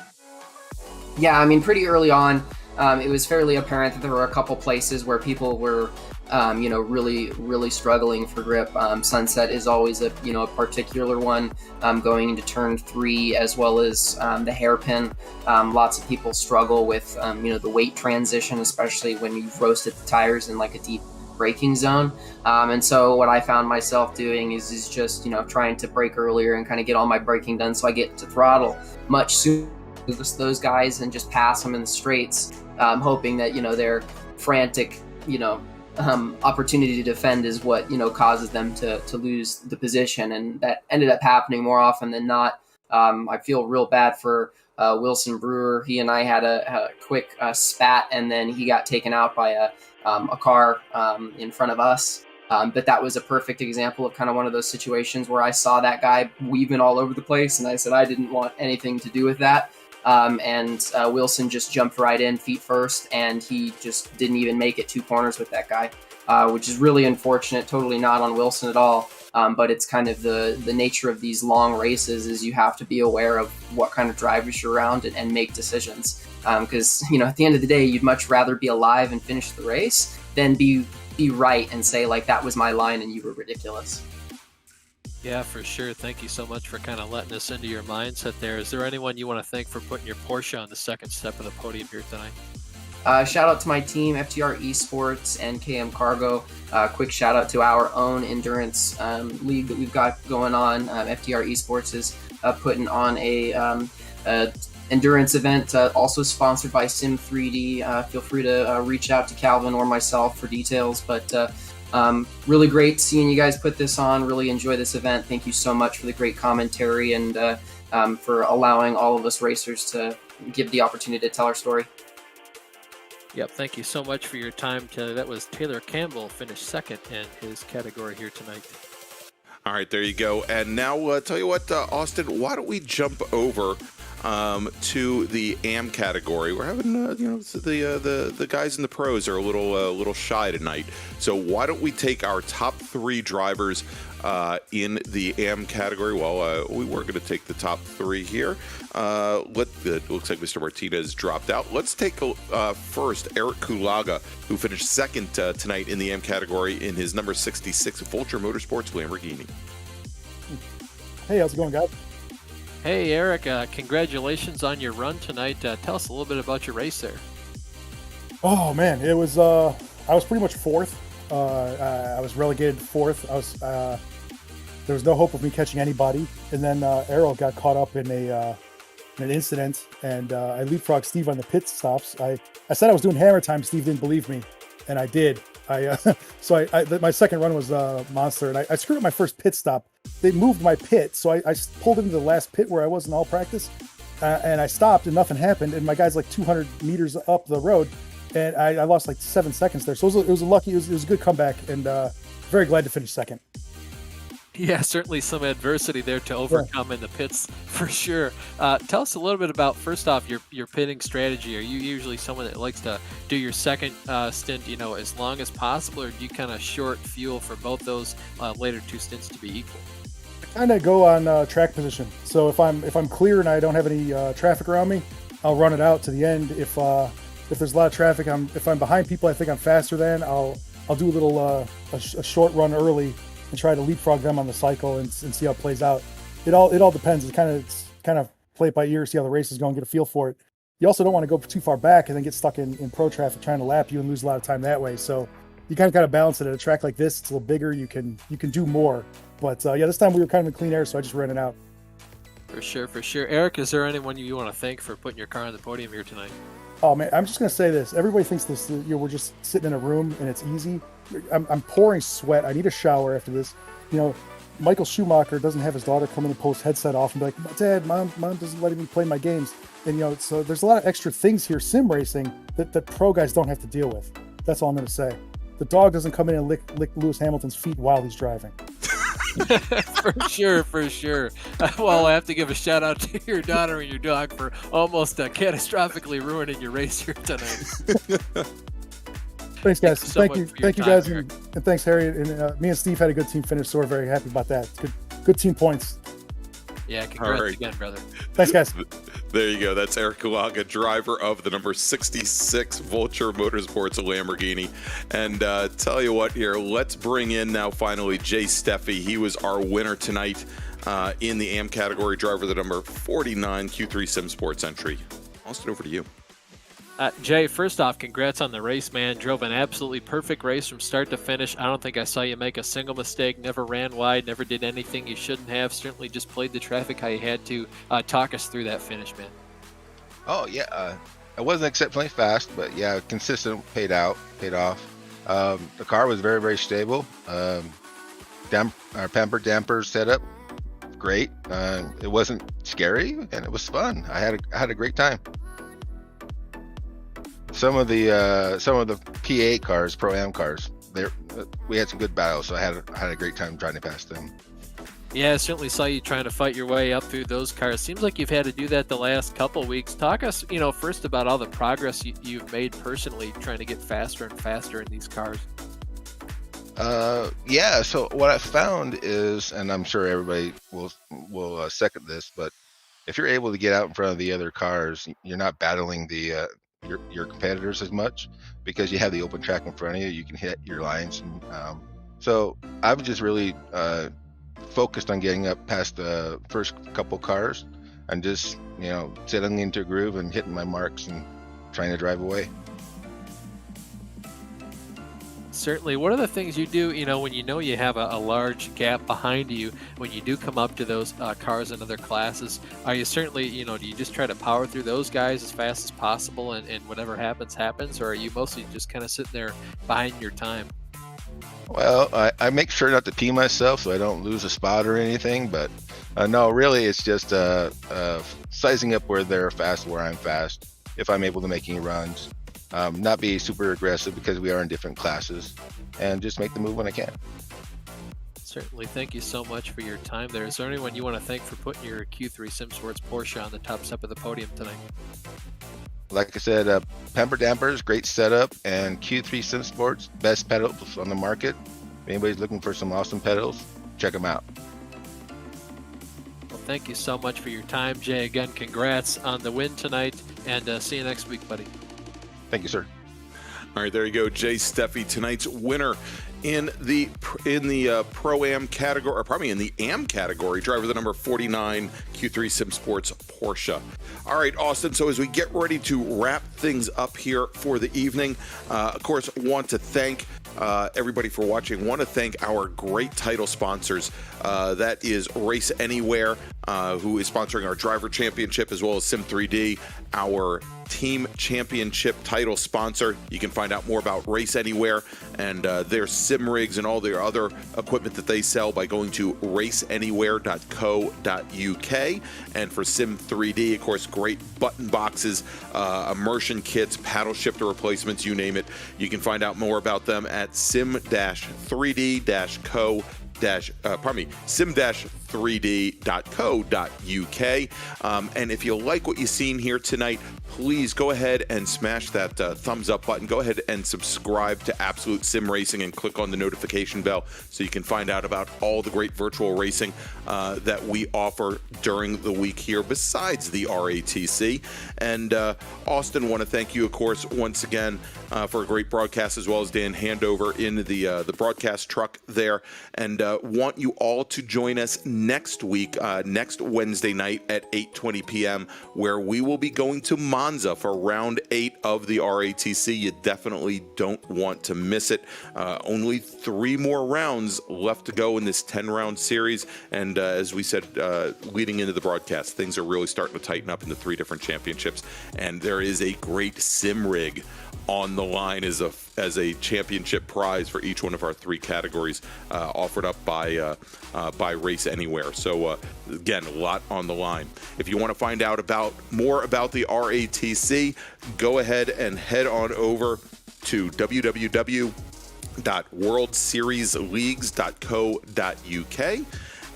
Yeah, I mean, pretty early on, it was fairly apparent that there were a couple places where people were really, really struggling for grip. Sunset is always a particular one, going into turn 3, as well as the hairpin. Lots of people struggle with, the weight transition, especially when you've roasted the tires in like a deep braking zone. And so what I found myself doing is just, trying to brake earlier and kind of get all my braking done so I get to throttle much sooner than those guys and just pass them in the straights, hoping that, their frantic, opportunity to defend is what causes them to lose the position, and that ended up happening more often than not. I feel real bad for Wilson Brewer. He and I had a quick spat, and then he got taken out by a car in front of us. But that was a perfect example of kind of one of those situations where I saw that guy weaving all over the place, and I said I didn't want anything to do with that. Wilson just jumped right in feet first, and he just didn't even make it 2 corners with that guy, which is really unfortunate. Totally not on Wilson at all. But it's kind of the nature of these long races is you have to be aware of what kind of drivers you're around and make decisions. Because at the end of the day, you'd much rather be alive and finish the race than be right and say like that was my line and you were ridiculous. Yeah, for sure. Thank you so much for kind of letting us into your mindset there. Is there anyone you want to thank for putting your Porsche on the second step of the podium here tonight? Shout out to my team, FTR Esports and KM Cargo. Quick shout out to our own endurance league that we've got going on. FTR Esports is putting on a endurance event, also sponsored by Sim3D. Feel free to reach out to Calvin or myself for details. But really great seeing you guys put this on. Really enjoy this event. Thank you so much for the great commentary and for allowing all of us racers to give the opportunity to tell our story. Yep, thank you so much for your time, Taylor. That was Taylor Campbell, finished second in his category here tonight. All right, there you go. And now, tell you what, Austin, why don't we jump over to the AM category? We're having, the guys in the pros are a little shy tonight. So why don't we take our top 3 drivers in the AM category? Well, we were going to take the top 3 here. It looks like Mr. Martinez dropped out. Let's take first Eric Culaga, who finished second tonight in the AM category in his number 66 Vulture Motorsports Lamborghini. Hey, how's it going, guys? Hey, Eric, congratulations on your run tonight. Tell us a little bit about your race there. Oh, man, it was, I was pretty much fourth. I was relegated fourth. There was no hope of me catching anybody. And then Errol got caught up in an incident, and I leapfrogged Steve on the pit stops. I said I was doing hammer time. Steve didn't believe me, and I did. So my second run was monster, and I screwed up my first pit stop. They moved my pit, so I pulled into the last pit where I was in all practice, and I stopped, and nothing happened. And my guy's like 200 meters up the road, and I lost like 7 seconds there. So it was a good comeback, and very glad to finish second. Yeah, certainly some adversity there to overcome in the pits for sure. Tell us a little bit about, first off, your pitting strategy. Are you usually someone that likes to do your second stint, as long as possible, or do you kind of short fuel for both those later 2 stints to be equal? I kind of go on track position. So if I'm clear and I don't have any traffic around me, I'll run it out to the end. If there's a lot of traffic, if I'm behind people I think I'm faster than, I'll do a little a short run early and try to leapfrog them on the cycle and see how it plays out. It all depends. It's kind of play it by ear, see how the race is going, get a feel for it. You also don't want to go too far back and then get stuck in pro traffic trying to lap you and lose a lot of time that way. So you kind of got to balance it. At a track like this, it's a little bigger. You can do more. But this time we were kind of in clean air, so I just ran it out. For sure. Eric, is there anyone you want to thank for putting your car on the podium here tonight? Oh man, I'm just gonna say this. Everybody thinks this. We're just sitting in a room and it's easy. I'm pouring sweat. I need a shower after this. Michael Schumacher doesn't have his daughter come in and post headset off and be like, "Dad, mom doesn't let me play my games." And so there's a lot of extra things here, sim racing, that pro guys don't have to deal with. That's all I'm gonna say. The dog doesn't come in and lick Lewis Hamilton's feet while he's driving. For sure. Well, I have to give a shout out to your daughter and your dog for almost catastrophically ruining your race here tonight. Thanks, guys. Thank you guys, and thanks, Harry. And me and Steve had a good team finish, so we're very happy about that. Good team points. Yeah, congrats again, brother. Thanks, guys. There you go. That's Eric Culaga, driver of the number 66 Vulture Motorsports Lamborghini. And tell you what here, let's bring in now finally Jay Steffi. He was our winner tonight in the AM category, driver of the number 49 Q3 Sim Sports entry. Austin, over to you. Jay, first off, congrats on the race, man. Drove an absolutely perfect race from start to finish. I don't think I saw you make a single mistake, never ran wide, never did anything you shouldn't have. Certainly just played the traffic how you had to. Talk us through that finish, man. Oh, yeah. I wasn't exceptionally fast, but yeah, consistent, paid off. The car was very, very stable. Pampered damper setup, great. It wasn't scary, and it was fun. I had a great time. Some of the P8 cars, Pro-Am cars, we had some good battles, so I had a great time trying to pass them. Yeah, I certainly saw you trying to fight your way up through those cars. Seems like you've had to do that the last couple of weeks. Talk us, first about all the progress you've made personally trying to get faster and faster in these cars. Yeah. So what I found is, and I'm sure everybody will second this, but if you're able to get out in front of the other cars, you're not battling the your competitors as much because you have the open track in front of you. You can hit your lines, and so I've just really focused on getting up past the first couple cars and just settling into a groove and hitting my marks and trying to drive away. Certainly. What are the things you do, when you have a large gap behind you, when you do come up to those cars in other classes? Are you certainly, do you just try to power through those guys as fast as possible and whatever happens, or are you mostly just kind of sitting there buying your time? Well, I make sure not to pee myself so I don't lose a spot or anything, but no, really it's just sizing up where they're fast, where I'm fast, if I'm able to make any runs. Not be super aggressive because we are in different classes, and just make the move when I can. Certainly. Thank you so much for your time there. Is there anyone you want to thank for putting your Q3 Sim Sports Porsche on the top step of the podium tonight? Like I said, Pamper Dampers, great setup, and Q3 Sim Sports, best pedals on the market. If anybody's looking for some awesome pedals, check them out. Well, thank you so much for your time, Jay. Again, congrats on the win tonight, and see you next week, buddy. Thank you, sir. All right, there you go, Jay Steffi, tonight's winner in the Pro-Am category, or probably in the Am category, driver the number 49 Q3 Sim Sports Porsche. All right, Austin, so as we get ready to wrap things up here for the evening, of course, want to thank everybody for watching. Want to thank our great title sponsors. That is Race Anywhere, who is sponsoring our driver championship, as well as Sim3D, our team championship title sponsor. You can find out more about Race Anywhere and their sim rigs and all their other equipment that they sell by going to raceanywhere.co.uk. And for Sim3D, of course, great button boxes, immersion kits, paddle shifter replacements, you name it. You can find out more about them at sim-3d.co.uk. And if you like what you've seen here tonight, please go ahead and smash that thumbs up button. Go ahead and subscribe to Absolute Sim Racing and click on the notification bell so you can find out about all the great virtual racing that we offer during the week here besides the RATC. And Austin, want to thank you, of course, once again for a great broadcast, as well as Dan Handover in the broadcast truck there. And want you all to join us next week, next Wednesday night at 8:20 p.m., where we will be going to Monza for round 8 of the RATC. You definitely don't want to miss it. Only 3 more rounds left to go in this 10-round series. And as we said, leading into the broadcast, things are really starting to tighten up in the 3 different championships. And there is a great sim rig on the line as a championship prize for each one of our 3 categories, offered up by Race Anywhere. So again, a lot on the line. If you want to find out more about the RATC, go ahead and head on over to www.worldseriesleagues.co.uk.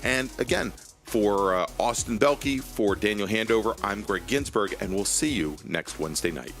And again, for Austin Belkey, for Daniel Handover, I'm Greg Ginsberg, and we'll see you next Wednesday night.